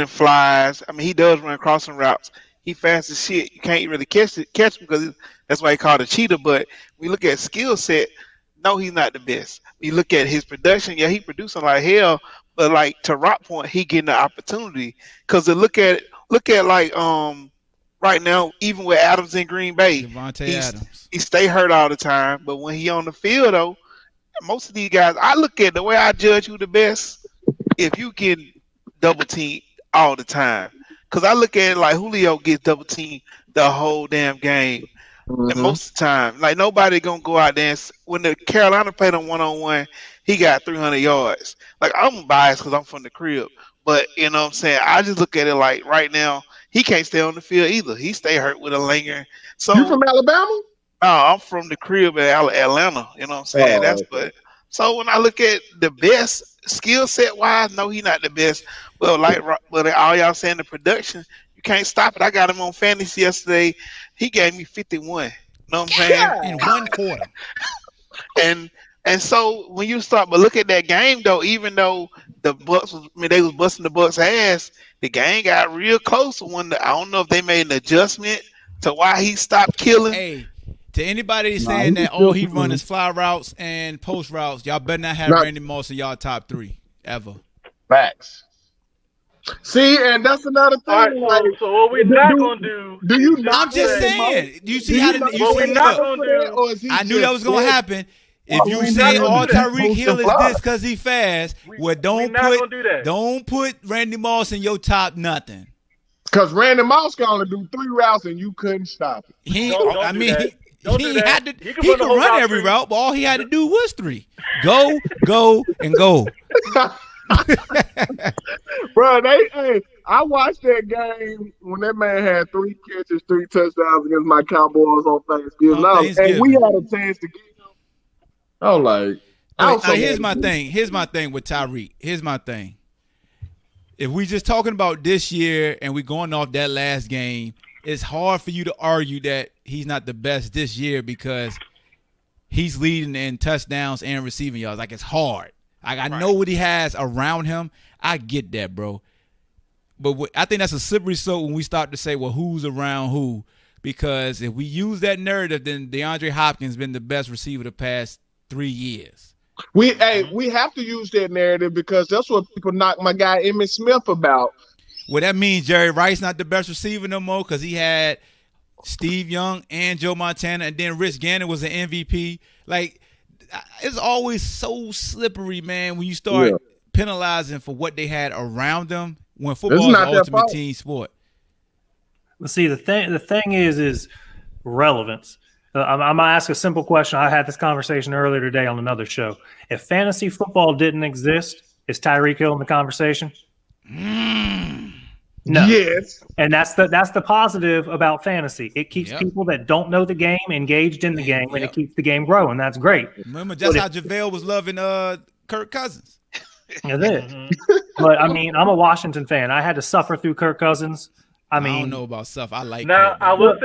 flies. I mean, he does run crossing routes. He fast as shit. You can't really catch him because that's why he called a cheetah. But we look at skill set. No, he's not the best. We look at his production. Yeah, he producing like hell. But like to Rock point, he getting the opportunity because to look at like right now, even with Adams in Green Bay, he stay hurt all the time. But when he on the field though, most of these guys, I look at the way I judge who the best. If you get double team all the time, because I look at it like Julio gets double team the whole damn game. And most of the time, like nobody gonna go out there. When the Carolina played him 1-on-1, he got 300 yards. Like I'm biased because I'm from the crib, but you know what I'm saying. I just look at it like right now he can't stay on the field either. He stay hurt with a linger. So you from Alabama? No, I'm from the crib in Atlanta. You know what I'm saying. That's but. So when I look at the best skill set wise, no, he's not the best. Well, but all y'all saying the production, you can't stop it. I got him on fantasy yesterday. He gave me 51. You know what I'm saying? In one quarter. And so when you start, but look at that game though. Even though the Bucks, they was busting the Bucks' ass, the game got real close. I don't know if they made an adjustment to why he stopped killing. Hey. To anybody saying that all he run is fly routes and post routes, y'all better not have Randy Moss in y'all top 3 ever. Facts. See, and that's another thing. All right, so what we not gonna do? Do you? I'm just saying. Do you see how? What we not gonna do? I knew that was gonna happen. If you say all Tyreek Hill is this because he fast, don't put Randy Moss in your top nothing. Because Randy Moss can only do 3 routes and you couldn't stop it. He can run every route, but all he had to do was 3. Go, and go. Bro, I watched that game when that man had 3 catches, 3 touchdowns against my Cowboys on Thanksgiving. And we had a chance to get him. I was like, here's my thing with Tyreek. Here's my thing. If we just talking about this year and we going off that last game, it's hard for you to argue that he's not the best this year because he's leading in touchdowns and receiving yards. Like, it's hard. Like, I know what he has around him. I get that, bro. But I think that's a slippery slope when we start to say, well, who's around who? Because if we use that narrative, then DeAndre Hopkins been the best receiver the past 3 years. We have to use that narrative because that's what people knock my guy Emmitt Smith about. Well, that means Jerry Rice not the best receiver no more because he had Steve Young and Joe Montana, and then Rich Gannon was an MVP. Like, it's always so slippery, man, when you start penalizing for what they had around them when football is the ultimate team sport. Let's see, the thing is relevance. I'm going to ask a simple question. I had this conversation earlier today on another show. If fantasy football didn't exist, is Tyreek Hill in the conversation? No. Yes. And that's the positive about fantasy. It keeps people that don't know the game engaged in the game, and it keeps the game growing. That's great. Remember just how JaVale was loving Kirk Cousins. That's it. But, I mean, I'm a Washington fan. I had to suffer through Kirk Cousins. I don't know about stuff. I like now. Kirk, I will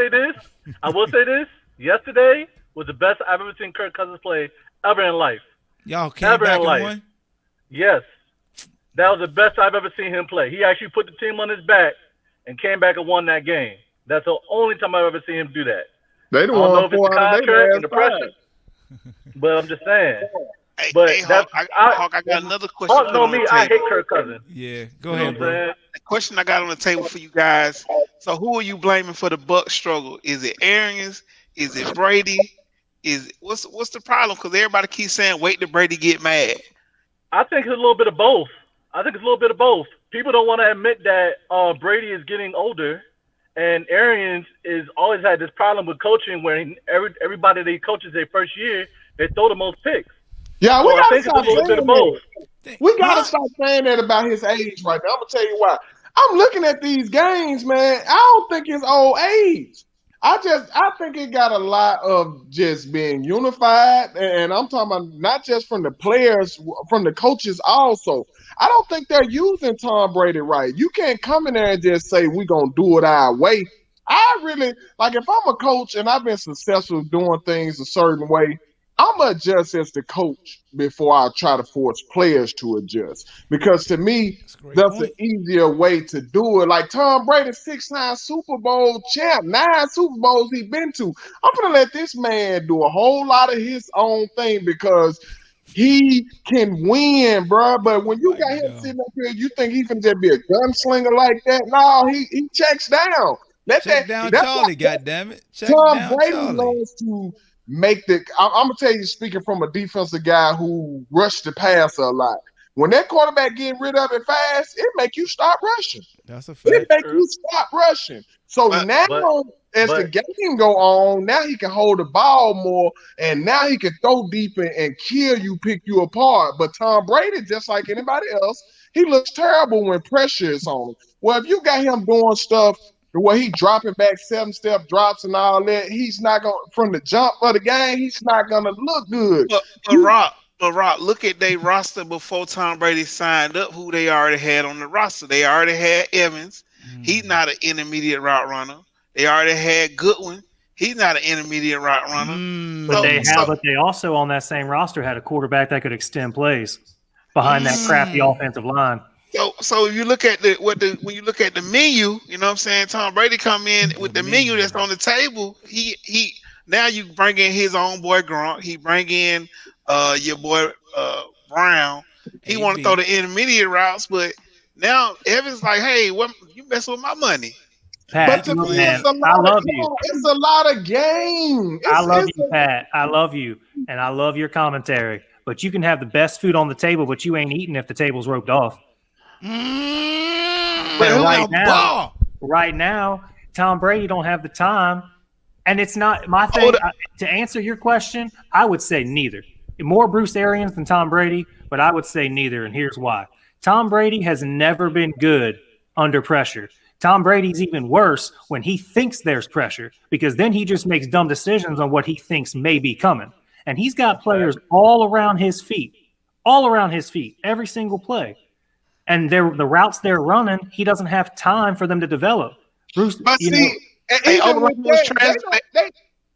say this. Yesterday was the best I've ever seen Kirk Cousins play ever in life. Y'all came back and won? Yes. That was the best I've ever seen him play. He actually put the team on his back and came back and won that game. That's the only time I've ever seen him do that. They don't know if it's the contract and the pressure. But I'm just saying. Hey, but Hawk, I got another question. Hawk know me. I hate Kirk Cousins. Yeah, go ahead, bro. The question I got on the table for you guys. So, who are you blaming for the Bucs struggle? Is it Arians? Is it Brady? What's the problem? Because everybody keeps saying, "Wait till Brady get mad." I think it's a little bit of both. People don't want to admit that Brady is getting older, and Arians is always had this problem with coaching where everybody that he coaches their first year, they throw the most picks. Yeah, we gotta stop saying that. We gotta stop saying that about his age right now. I'm gonna tell you why. I'm looking at these games, man. I don't think it's old age. I think it got a lot of just being unified, and I'm talking about not just from the players, from the coaches also. I don't think they're using Tom Brady right. You can't come in there and just say we're gonna do it our way. I really like if I'm a coach and I've been successful doing things a certain way, I'm going to adjust as the coach before I try to force players to adjust. Because to me, that's an easier way to do it. Like Tom Brady, 6-time Super Bowl champ, 9 Super Bowls he's been to. I'm going to let this man do a whole lot of his own thing because he can win, bro. But when you got him sitting up here, you think he can just be a gunslinger like that? No, he checks down. Check down Charlie, goddammit. Tom Brady loves to make I'm gonna tell you, speaking from a defensive guy who rushed the passer a lot. When that quarterback getting rid of it fast, it make you stop rushing. That's a fact. It make you stop rushing. So now, as the game go on, now he can hold the ball more, and now he can throw deep and kill you, pick you apart. But Tom Brady, just like anybody else, he looks terrible when pressure is on him. Well, if you got him doing stuff the way he dropping back 7-step drops and all that, he's not going from the jump of the game. He's not going to look good. But Rock, look at their roster before Tom Brady signed up. Who they already had on the roster? They already had Evans. He's not an intermediate route runner. They already had Goodwin. He's not an intermediate route runner. But they also on that same roster had a quarterback that could extend plays behind that crappy offensive line. So if you look at when you look at the menu, you know what I'm saying? Tom Brady come in with the menu that's on the table. He now you bring in his own boy Gronk. He bring in your boy Brown. He want to throw the intermediate routes, but now Evans like, hey, what you messing with my money? Pat, but to me, it's a lot of game. I love you, Pat. I love you, and I love your commentary. But you can have the best food on the table, but you ain't eating if the table's roped off. But right now, Tom Brady don't have the time, and it's not my thing. To answer your question, I would say neither. More Bruce Arians than Tom Brady, but I would say neither, and here's why. Tom Brady has never been good under pressure. Tom Brady's even worse when he thinks there's pressure, because then he just makes dumb decisions on what he thinks may be coming. And he's got players all around his feet, every single play. And the routes they're running, he doesn't have time for them to develop. Bruce, but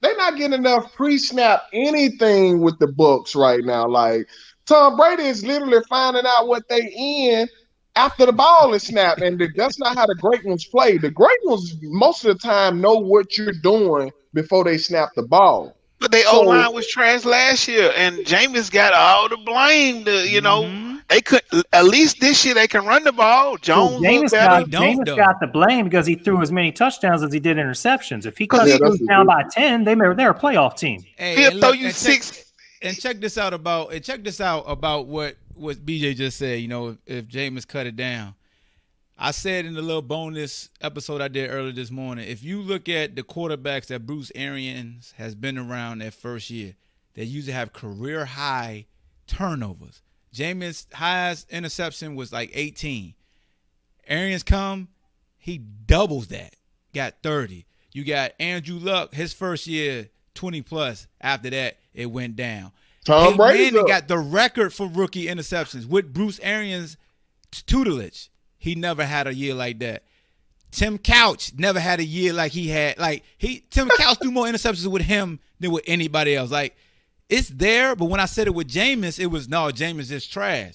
they're not getting enough pre-snap anything with the Bucs right now. Like Tom Brady is literally finding out what they in after the ball is snapped, and that's not how the great ones play. The great ones most of the time know what you're doing before they snap the ball. But their So- O-line was trash last year, and Jameis got all the blame. They could at least this year they can run the ball. Jones looked better. Jameis got the blame because he threw as many touchdowns as he did interceptions. If he cut Yeah, Eagles down by 10, they're a playoff team. Hey, He'll and throw look, you and six. check this out about what BJ just said. You know, if Jameis cut it down, I said in the little bonus episode I did earlier this morning, if you look at the quarterbacks that Bruce Arians has been around that first year, they usually have career high turnovers. Jameis' highest interception was like 18. Arians come, he doubles that, got 30. You got Andrew Luck, his first year, 20 plus. After that, it went down. Tom Brady got the record for rookie interceptions with Bruce Arians' tutelage. He never had a year like that. Tim Couch never had a year like he had. Tim Couch threw more interceptions with him than with anybody else. Like, it's there, but when I said it with Jameis, it was, no, Jameis is trash.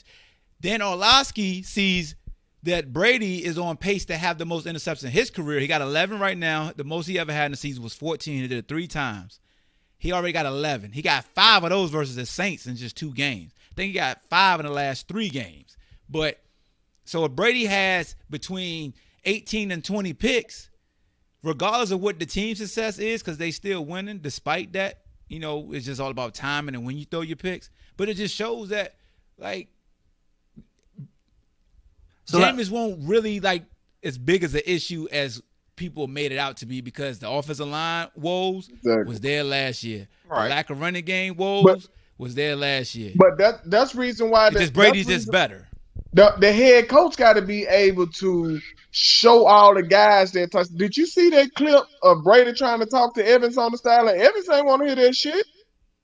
Then Orlovsky sees that Brady is on pace to have the most interceptions in his career. He got 11 right now. The most he ever had in the season was 14. He did it 3 times. He already got 11. He got 5 of those versus the Saints in just 2 games. I think he got 5 in the last 3 games. But so if Brady has between 18 and 20 picks, regardless of what the team success is, because they still winning despite that, you know, it's just all about timing and when you throw your picks. But it just shows that, like, Jameis won't really, like, as big as an issue as people made it out to be, because the offensive line woes was there last year. Right. The lack of running game woes was there last year. But that's reason why Brady's just better. The head coach got to be able to show all the guys that touch. Did you see that clip of Brady trying to talk to Evans on the sideline? Evans ain't want to hear that shit.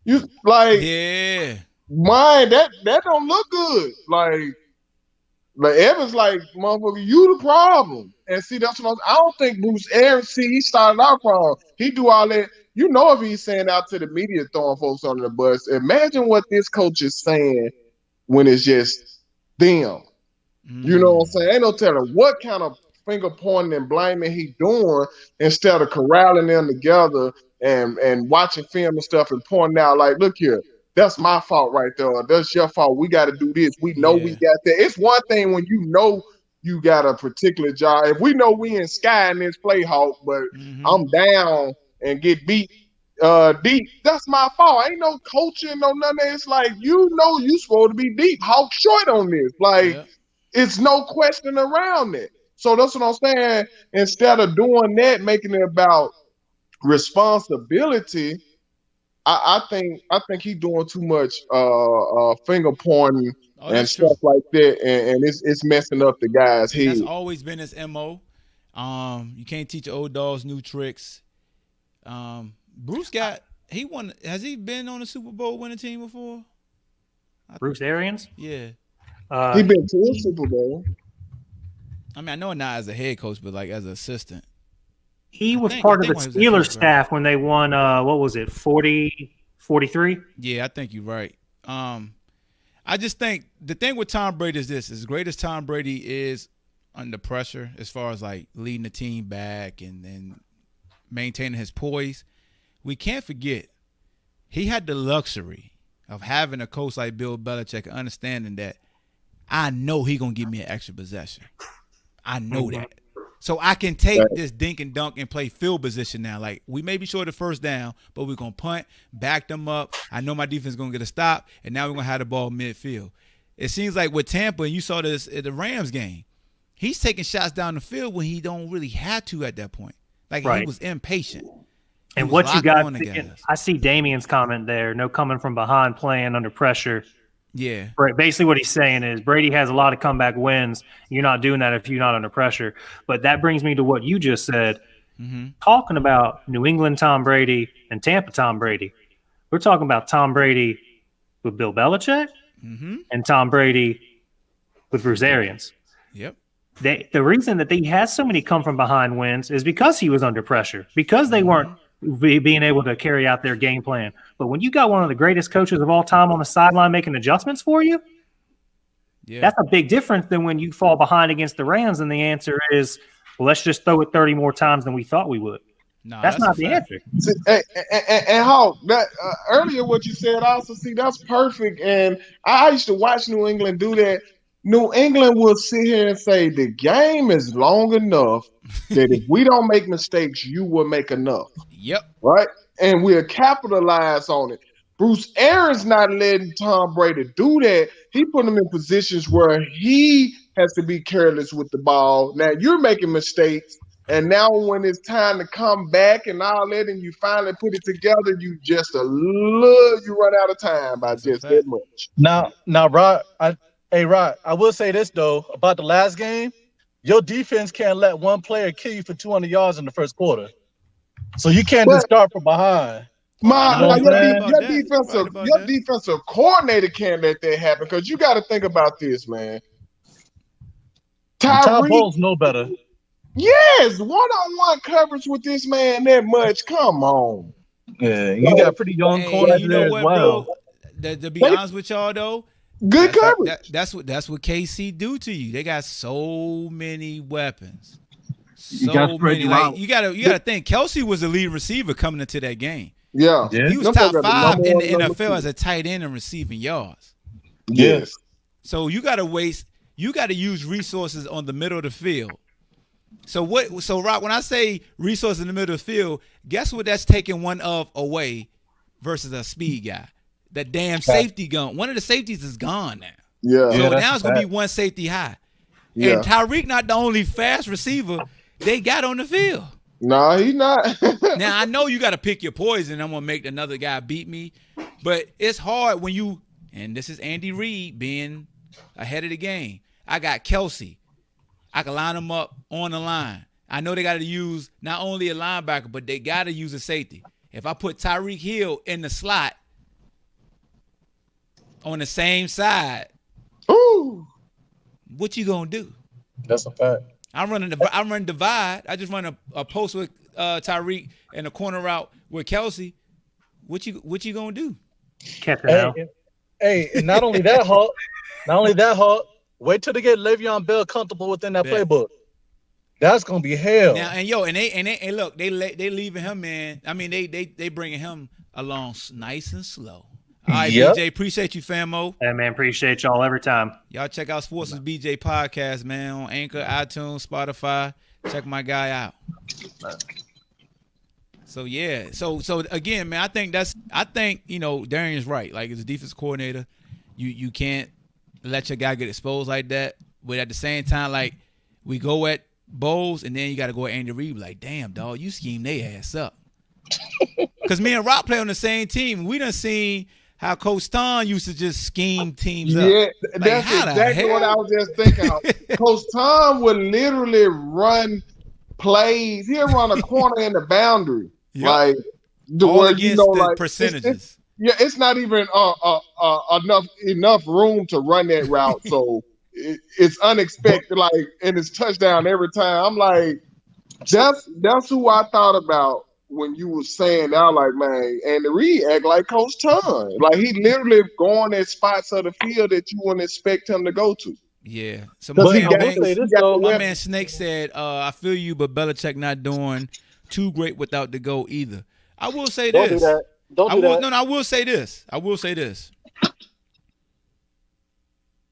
You like, yeah, man, that don't look good. Like Evans, like, motherfucker, you the problem. And see, that's what I don't think Bruce Arians. See, he started out wrong. He do all that. You know, if he's saying out to the media throwing folks under the bus, imagine what this coach is saying when it's just them. You know what I'm saying? Ain't no telling what kind of finger pointing and blaming he doing instead of corralling them together and watching film and stuff and pointing out, like, look here, that's my fault right there. That's your fault. We got to do this. We know we got that. It's one thing when you know you got a particular job. If we know we in sky in this play, Hawk, but I'm down and get beat deep, that's my fault. Ain't no coaching, no none of that. It's like, you know you supposed to be deep. Hawk short on this. Like, it's no question around it. So that's what I'm saying. Instead of doing that, making it about responsibility, I think he's doing too much finger pointing and stuff like that, and it's messing up the guys' head. That's always been his MO. You can't teach old dogs new tricks. Bruce won. Has he been on a Super Bowl winning team before? Bruce Arians? Yeah. He been to a Super Bowl. I mean, I know not as a head coach, but like as an assistant. He was part of the Steelers staff when they won, what was it, 43? Yeah, I think you're right. I just think the thing with Tom Brady is this: as great as Tom Brady is under pressure, as far as like leading the team back and maintaining his poise, we can't forget he had the luxury of having a coach like Bill Belichick and understanding that I know he gonna give me an extra possession. I know that. So I can take this dink and dunk and play field position now. Like, we may be short of first down, but we're going to punt, back them up. I know my defense is going to get a stop, and now we're going to have the ball midfield. It seems like with Tampa, and you saw this at the Rams game, he's taking shots down the field when he don't really have to at that point. Like, he was impatient. And what you got, I see Damien's comment there, no coming from behind playing under pressure. Yeah. Basically what he's saying is Brady has a lot of comeback wins. You're not doing that if you're not under pressure. But that brings me to what you just said. Talking about New England Tom Brady and Tampa Tom Brady. We're talking about Tom Brady with Bill Belichick and Tom Brady with Bruce Arians. Yep. The reason that he has so many come from behind wins is because he was under pressure, because they weren't being able to carry out their game plan. But when you got one of the greatest coaches of all time on the sideline making adjustments for you, that's a big difference than when you fall behind against the Rams and the answer is, well, let's just throw it 30 more times than we thought we would. No, that's not the answer. And Hawk, that earlier what you said also, that's perfect. And I used to watch New England do that. New England will sit here and say the game is long enough that if we don't make mistakes, you will make enough. Yep. Right? And we'll capitalize on it. Bruce Arians not letting Tom Brady do that. He put him in positions where he has to be careless with the ball. Now you're making mistakes. And now when it's time to come back and all that, and you finally put it together, you run out of time by just that much. Now, Rod, Rod, I will say this, though, about the last game. Your defense can't let one player kill you for 200 yards in the first quarter. So you can't just start from behind. Your defensive coordinator can't let that happen because you got to think about this, man. Todd Bowles know better. Yes, one-on-one coverage with this man that much. Come on. Yeah, you got pretty young corners there as well. Bro, to be honest with y'all, though, good coverage. That's what KC do to you. They got so many weapons. You gotta think. Kelsey was the lead receiver coming into that game. Yeah. He was top 5 in the NFL as a tight end and receiving yards. Yes. So you gotta use resources on the middle of the field. So Rock, when I say resources in the middle of the field, guess what that's taking one of away versus a speed guy? That damn safety gun. One of the safeties is gone now. Yeah. So now it's gonna be one safety high. Yeah. And Tyreek not the only fast receiver they got on the field. No, he's not. Now I know you gotta pick your poison. I'm gonna make another guy beat me. But it's hard when you, and this is Andy Reid being ahead of the game. I got Kelsey. I can line them up on the line. I know they got to use not only a linebacker, but they got to use a safety. If I put Tyreek Hill in the slot on the same side, what you gonna do? That's a fact. I'm running divide. I just run a post with Tyreek and a corner route with Kelsey. What you gonna do? Hey, and not only that, Hawk. Wait till they get Le'Veon Bell comfortable within that playbook. That's gonna be hell. Now and look, they leaving him in. I mean, they bringing him along nice and slow. All right, BJ, appreciate you, famo. Hey, man, appreciate y'all every time. Y'all check out Sports with BJ podcast, man, on Anchor, iTunes, Spotify. Check my guy out. So yeah, so again, man, I think Darian's right. Like as a defense coordinator, you can't let your guy get exposed like that. But at the same time, like we go at Bowles and then you got to go at Andy Reid. Like, damn, dog, you scheme their ass up. Because me and Rock play on the same team. We done seen how Coach Tom used to just scheme teams up. Yeah, that's exactly what I was just thinking of. Coach Tom would literally run plays. He'll run a corner in the boundary. Yep. Like, all against the percentages. It's not even enough room to run that route, so it's unexpected. Like, and it's touchdown every time. I'm like, that's who I thought about when you were saying that. I was like, man, Andy Reid act like Coach Tom. Like he literally going at spots of the field that you wouldn't expect him to go to. Yeah. So my man Snake said, I feel you, but Belichick not doing too great without the goal either. I will say this. Don't do that. No, I will say this.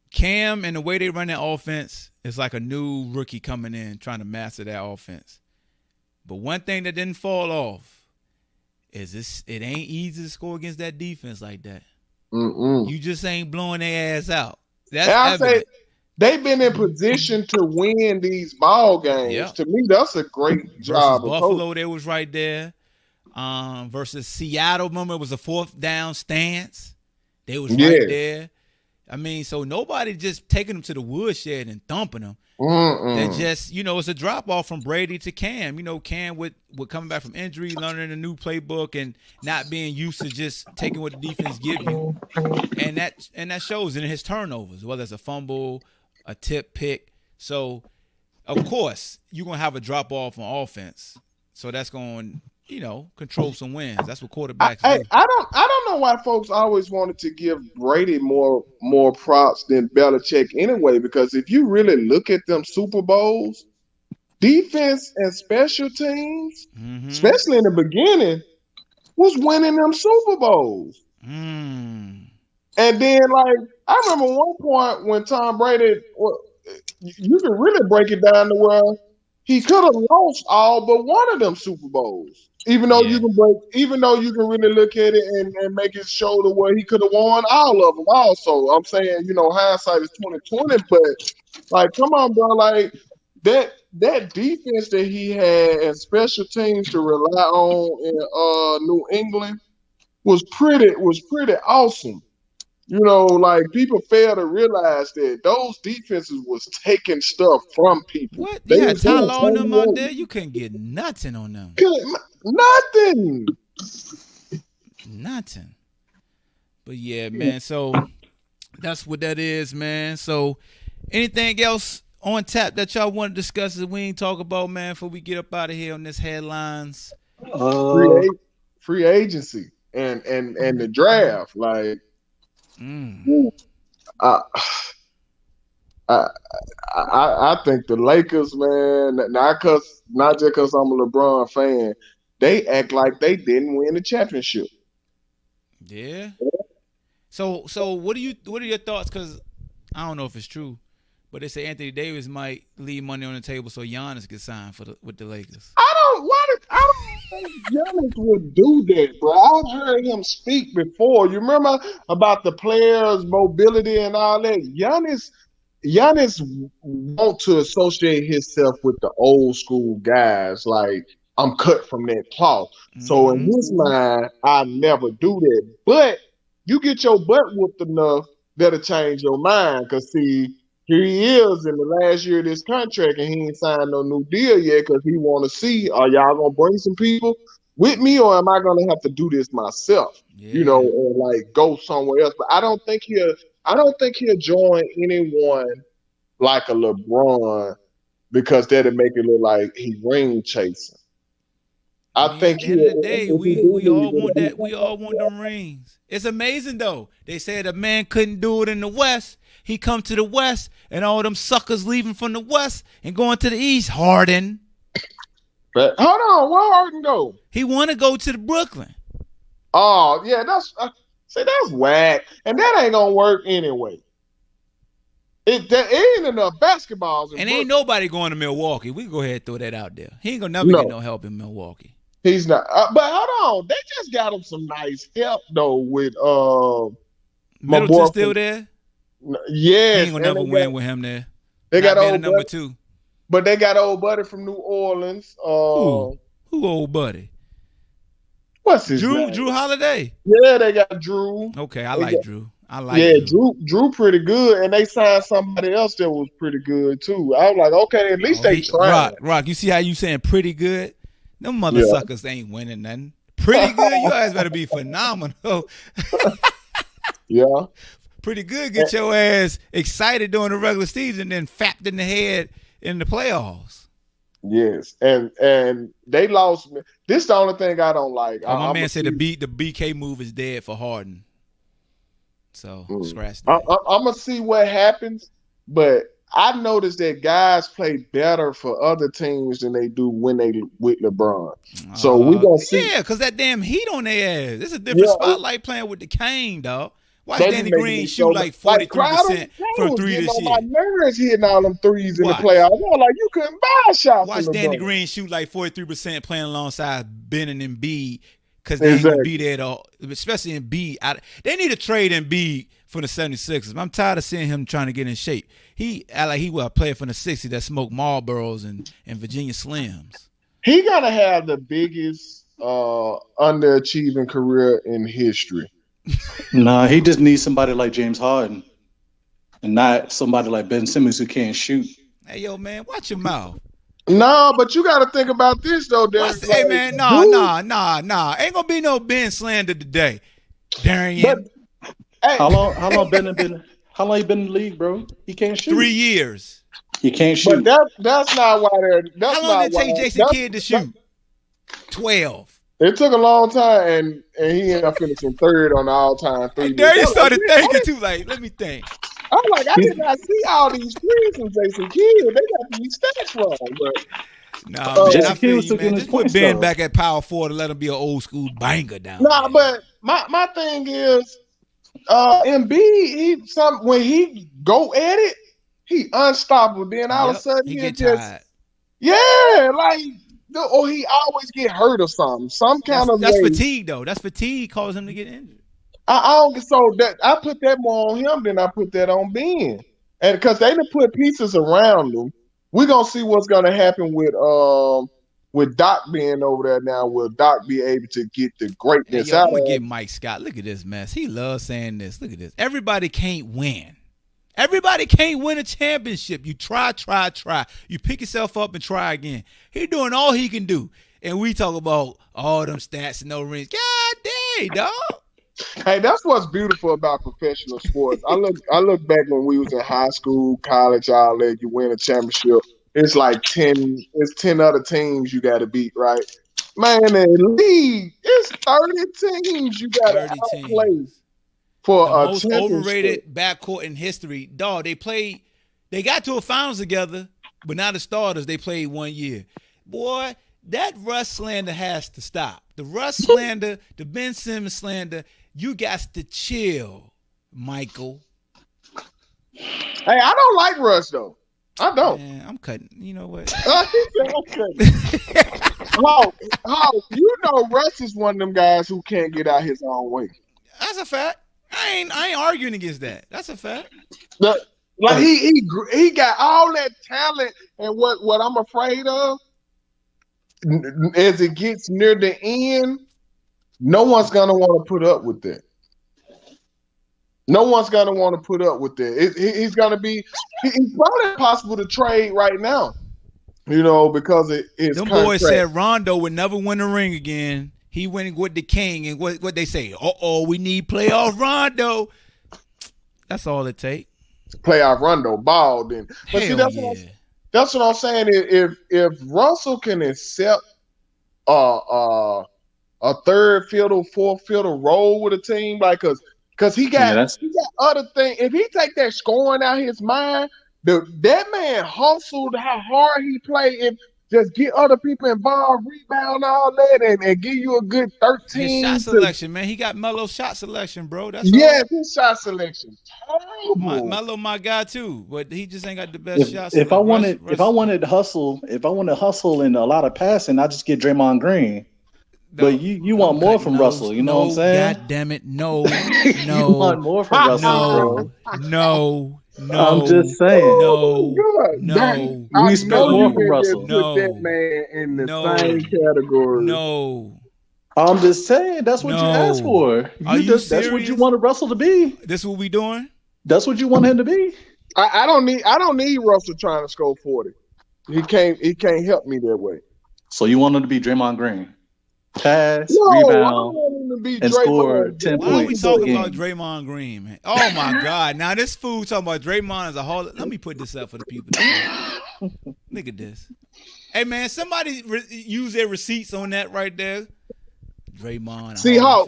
Cam and the way they run that offense is like a new rookie coming in trying to master that offense. But one thing that didn't fall off is it ain't easy to score against that defense like that. You just ain't blowing their ass out. That's evident. They've been in position to win these ball games. Yep. To me, that's a great job. Buffalo, they was right there. Versus Seattle, remember it was a 4th down stance. They was right there. I mean, so nobody just taking them to the woodshed and thumping them. They just, it's a drop off from Brady to Cam. Cam with coming back from injury, learning a new playbook, and not being used to just taking what the defense give you. And that shows in his turnovers, whether it's a fumble, a tip pick. So, of course, you're gonna have a drop off on offense. So that's going control some wins. That's what quarterbacks do. I don't know why folks always wanted to give Brady more props than Belichick anyway. Because if you really look at them Super Bowls, defense and special teams, especially in the beginning, was winning them Super Bowls. And then, like, I remember one point when Tom Brady, you can really break it down to where he could have lost all but one of them Super Bowls. Even though you can really look at it and make it show to where he could have won all of them. Also, I'm saying, hindsight is 20/20, but like, come on, bro, like that defense that he had and special teams to rely on in New England was pretty awesome. Like, people fail to realize that those defenses was taking stuff from people. What? Yeah, Tyler on them out there, you couldn't get nothing on them. Nothing. But yeah, man. So that's what that is, man. So anything else on tap that y'all want to discuss that we ain't talk about, man, before we get up out of here on this headlines? Free agency and the draft, like. I think the Lakers, man, not just because I'm a LeBron fan, they act like they didn't win the championship. Yeah. So what are your thoughts? Because I don't know if it's true, but they say Anthony Davis might leave money on the table so Giannis gets signed with the Lakers. I don't think Giannis would do that, bro. I've heard him speak before. You remember about the players' mobility and all that? Giannis want to associate himself with the old school guys. Like, I'm cut from that cloth. So in his mind, I never do that. But you get your butt whooped enough, that'll change your mind. Because, see, here he is in the last year of this contract, and he ain't signed no new deal yet because he want to see, are y'all going to bring some people with me, or am I going to have to do this myself? Yeah. Or like go somewhere else. But I don't think he'll join anyone like a LeBron because that'll make it look like he ring chasing. I think at the end of the day, we all want that. We all want them rings. It's amazing though. They said a man couldn't do it in the West. He come to the West, and all them suckers leaving from the West and going to the East. Harden. But hold on, where Harden go? He want to go to the Brooklyn. Oh yeah, that's whack, and that ain't gonna work anyway. There ain't enough basketballs. And ain't nobody going to Milwaukee. We can go ahead and throw that out there. He ain't gonna never get no help in Milwaukee. He's not. But hold on, they just got him some nice help though with Middleton still there. Yes, he ain't gonna never win with him there. They got old number 2, but they got old buddy from New Orleans. Who old buddy? What's his name? Drew Holiday. Yeah, they got Drew. Okay, I like Drew. Drew pretty good, and they signed somebody else that was pretty good too. I was like, okay, at least they tried. Rock, you see how you saying pretty good? Them mother suckers ain't winning nothing. Pretty good, you guys better be phenomenal. Yeah. Pretty good, get your ass excited during the regular season, then fapped in the head in the playoffs. Yes, and they lost me. This is the only thing I don't like. My man said the BK move is dead for Harden. So scratch that. I'm gonna see what happens, but I noticed that guys play better for other teams than they do when they with LeBron. So we gonna see. Yeah, because that damn heat on their ass. It's a different spotlight playing with the Kane, dog. Watch Danny Green shoot like 43% from three this year. My nerves hitting all them threes in the playoffs. I was like, you couldn't buy a shot. Watch Danny Green shoot like 43% playing alongside Ben and Embiid because they ain't going to be there at all, especially Embiid. They need to trade Embiid for the 76ers. I'm tired of seeing him trying to get in shape. He was a player from the 60s that smoked Marlboros and Virginia Slims. He got to have the biggest underachieving career in history. Nah, he just needs somebody like James Harden and not somebody like Ben Simmons who can't shoot. Hey, yo, man, watch your mouth. No, but you got to think about this, though, Derek. Hey, man, nah. Ain't going to be no Ben slander today, Darian. How long he been in the league, bro? He can't shoot. 3 years. He can't shoot. But that's not why they're. How long did it take Jason Kidd to shoot? 12. It took a long time, and he ended up finishing third on the all-time Hey, three. Darius started thinking too. Like, let me think. I'm like, I did not see all these threes from Jason Kidd. They got these stats wrong, but Nah, man, Jason I feel Kidd was you, still man. getting Just his put points, Ben though. back at power forward to let him be an old school banger down nah. there. But my thing is, Embiid, when he go at it, he unstoppable. Then all of a sudden he he get just tired. like, or he always get hurt or something, some kind of That's way. fatigue though. That's fatigue causing him to get injured. I don't get so that I put that more on him than I put that on Ben, and because they done put pieces around him, we're gonna see what's gonna happen with Doc being over there now. Will Doc be able to get the Hey, greatness yo, out I'm of gonna him? get Mike Scott. Look at this mess. He loves saying this. Look at this. Everybody can't win. Everybody can't win a championship. You try. You pick yourself up and try again. He doing all he can do. And we talk about all them stats and no rings. God dang, dog. Hey, that's what's beautiful about professional sports. I look back when we was in high school, college, all that. You win a championship. It's like 10 other teams you got to beat, right? Man, in the league, it's 30 teams you got to 30 outplay teams. for The a most championship. overrated backcourt in history. Dog, they got to a finals together, but now the starters, they played 1 year. Boy, that Russ slander has to stop. The Russ slander, the Ben Simmons slander, you got to chill, Michael. Hey, I don't like Russ, though. I don't. Man, I'm cutting. You know what? You know Russ is one of them guys who can't get out his own way. That's a fact. I ain't arguing against that. That's a fact. Like he got all that talent, and what I'm afraid of as it gets near the end, no one's gonna want to put up with that. No one's gonna want to put up with that. He's probably impossible to trade right now, because it's them contract. Boys said Rondo would never win a ring again. He went with the King, and what they say? We need playoff Rondo. That's all it takes. Playoff Rondo ball then. But see, that's what I'm saying. If Russell can accept a third fiddle, fourth fiddle role with a team, like because he got other things. If he take that scoring out his mind, that man hustled how hard he played and just get other people involved, rebound, all that, and give you a good 13. His shot selection, man. He got Melo shot selection, bro. That's his shot selection. Terrible. Melo, my guy too, but he just ain't got the best shots. If I wanted to hustle and a lot of passing, I just get Draymond Green. But you want more from Russell, you know what I'm saying? God damn it, no. You want more from Russell, no. I'm just saying. No. We expect more from Russell. Put that man in the same category. No. I'm just saying that's what you asked for. That's what you wanted Russell to be. This what we doing? That's what you want him to be. I don't need Russell trying to score 40. He can't help me that way. So you want him to be Draymond Green? Pass, rebound, and score 10 points. Why are we talking about Draymond Green, man? Oh my God! Now this fool talking about Draymond as a whole. Let me put this up for the people. Look at this. Hey man, somebody use their receipts on that right there. Draymond. See how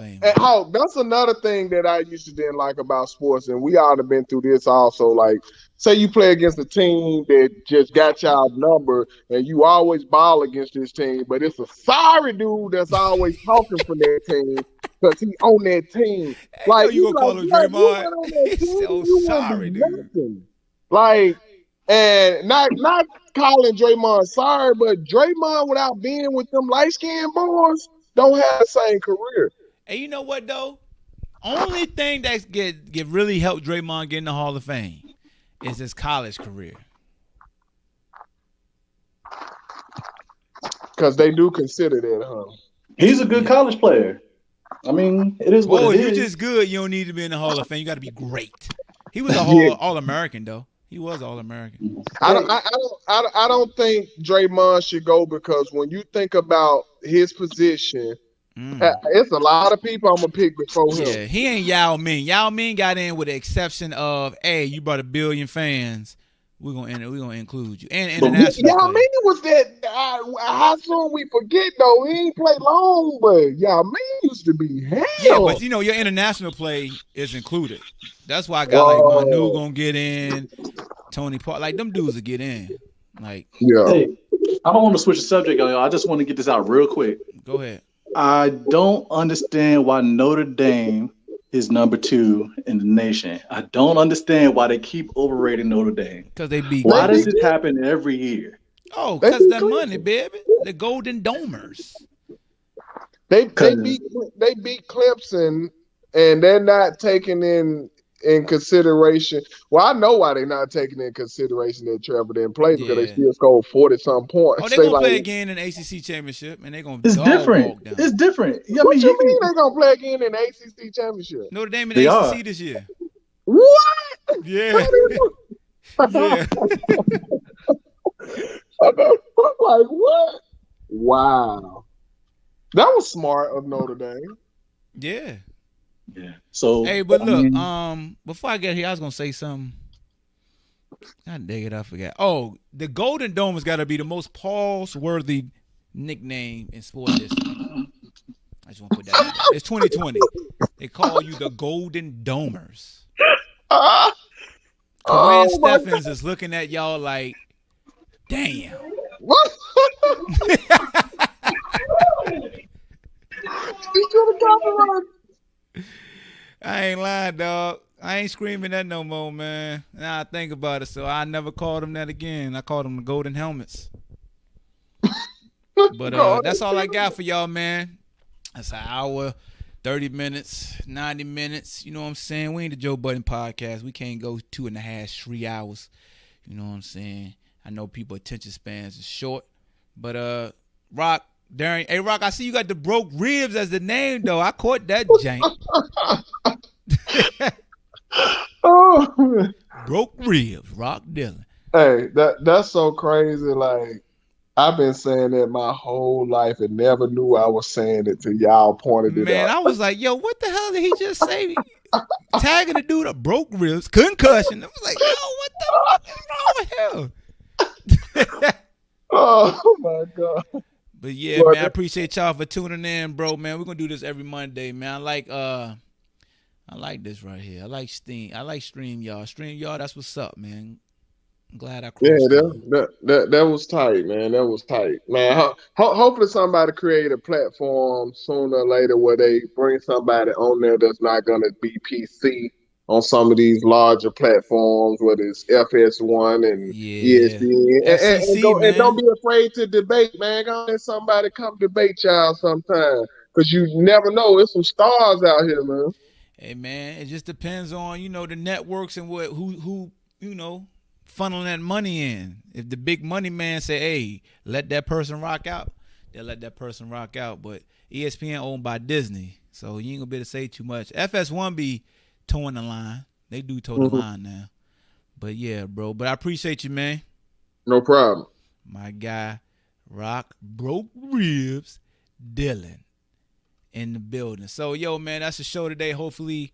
that's another thing that I used to didn't like about sports, and we all have been through this also. Like, say you play against a team that just got y'all number, and you always ball against this team, but it's a sorry dude that's always talking for that team because he on that team. Like you gonna call him Draymond? He's so sorry, dude. Nothing. Like, and not calling Draymond sorry, but Draymond without being with them light skinned boys don't have the same career. And you know what though? Only thing that get really helped Draymond get in the Hall of Fame is his college career. Because they do consider that, huh? He's a good college player. I mean, it is what it is. If you're just good, you don't need to be in the Hall of Fame. You got to be great. He was a All-American though. He was All-American. I don't think Draymond should go because when you think about his position, it's a lot of people I'm gonna pick before him. Yeah, he ain't Yao Ming. Yao Ming got in with the exception of, hey, you brought 1 billion fans. we're gonna include you. And But international Yao play. Ming was that. How soon we forget though? He ain't played long, but Yao Ming used to be hell. Yeah, but you know your international play is included. That's why I got like Manu gonna get in, Tony Park, like them dudes will get in. Like Hey, I don't want to switch the subject, y'all. I just want to get this out real quick. Go ahead. I don't understand why Notre Dame is number 2 in the nation. I don't understand why they keep overrating Notre Dame. Because they beat. Why does it happen every year? Oh, because that money, baby. The Golden Domers. They beat Clemson, and they're not taking in consideration. Well, I know why they're not taking in consideration that Trevor didn't play because they still scored 40-some points. Oh, they're going to play again in the ACC championship, and they're going to It's different. It's different. Yeah, what you mean they're going to play again in the ACC championship? Notre Dame in the ACC this year. What? Yeah. Yeah. I'm like, what? Wow. That was smart of Notre Dame. Yeah. Yeah. So hey, but look, before I get here, I was gonna say something. God dang it, I forgot. Oh, the Golden Dome has got to be the most pause-worthy nickname in sports history. I just want to put that out there. It's 2020. They call you the Golden Domers. Corinne Steffens is looking at y'all like, damn. What? I ain't lying, dog. I ain't screaming that no more, man. Now I think about it, so I never called them that again. I called them the Golden Helmets. But that's all I got for y'all, man. That's an hour, 30 minutes, 90 minutes. You know what I'm saying? We ain't the Joe Budden podcast. We can't go 2.5, 3 hours. You know what I'm saying? I know people attention spans is short. But Rock, Darren, hey Rock, I see you got the broke ribs as the name though. I caught that jank. Broke ribs, Rock Dillon. Hey, that's so crazy. Like I've been saying that my whole life and never knew I was saying it till y'all pointed it out. Man, I was like, yo, what the hell did he just say? Tagging the dude up, broke ribs, concussion. I was like, yo, what the fuck is wrong with him? Oh my God. But yeah, man, I appreciate y'all for tuning in, bro. Man, we're gonna do this every Monday, man. I like this right here. I like StreamYard. StreamYard, that's what's up, man. I'm glad I crossed. Yeah, that was tight, man. That was tight, man. Hopefully somebody create a platform sooner or later where they bring somebody on there that's not gonna be PC on some of these larger platforms, whether it's FS1 and ESPN. And don't be afraid to debate, man. Go let somebody come debate y'all sometime. Because you never know. There's some stars out here, man. Hey, man, it just depends on, the networks and who funneling that money in. If the big money man say, hey, let that person rock out, they'll let that person rock out. But ESPN owned by Disney, so you ain't going to be able to say too much. FS1 be towing the line. They do toe the line now. But yeah, bro. But I appreciate you, man. No problem. My guy, Rock Broke Ribs Dillon in the building. So, yo, man, that's the show today. Hopefully,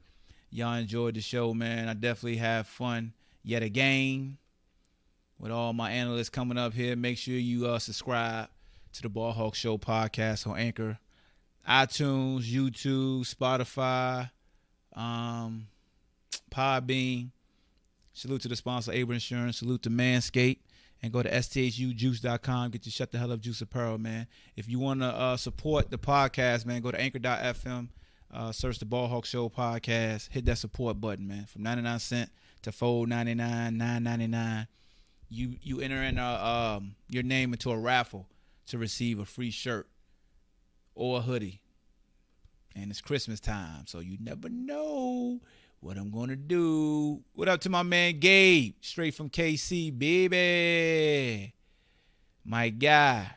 y'all enjoyed the show, man. I definitely have fun yet again with all my analysts coming up here. Make sure you subscribe to the BallHawk Show podcast on Anchor, iTunes, YouTube, Spotify, PodBean. Salute to the sponsor, Able Insurance. Salute to Manscaped. And go to sthjuice.com. Get your Shut the Hell Up Juice apparel, man. If you want to support the podcast, man, go to anchor.fm. Search the BallHawk Show podcast. Hit that support button, man. From 99 cents to $4.99, $9.99. You enter in your name into a raffle to receive a free shirt or a hoodie. And it's Christmas time, so you never know what I'm going to do. What up to my man Gabe, straight from KC, baby. My guy,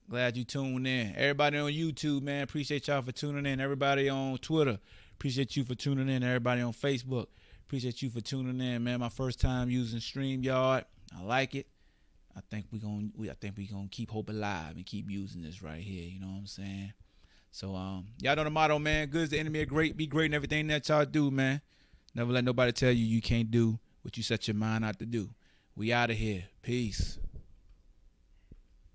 glad you tuned in. Everybody on YouTube, man, appreciate y'all for tuning in. Everybody on Twitter, appreciate you for tuning in. Everybody on Facebook, appreciate you for tuning in, man. My first time using StreamYard. I like it. I think we're gonna keep hope alive and keep using this right here. You know what I'm saying? So y'all know the motto, man. Good is the enemy of great. Be great in everything that y'all do, man. Never let nobody tell you can't do what you set your mind out to do. We out of here. Peace.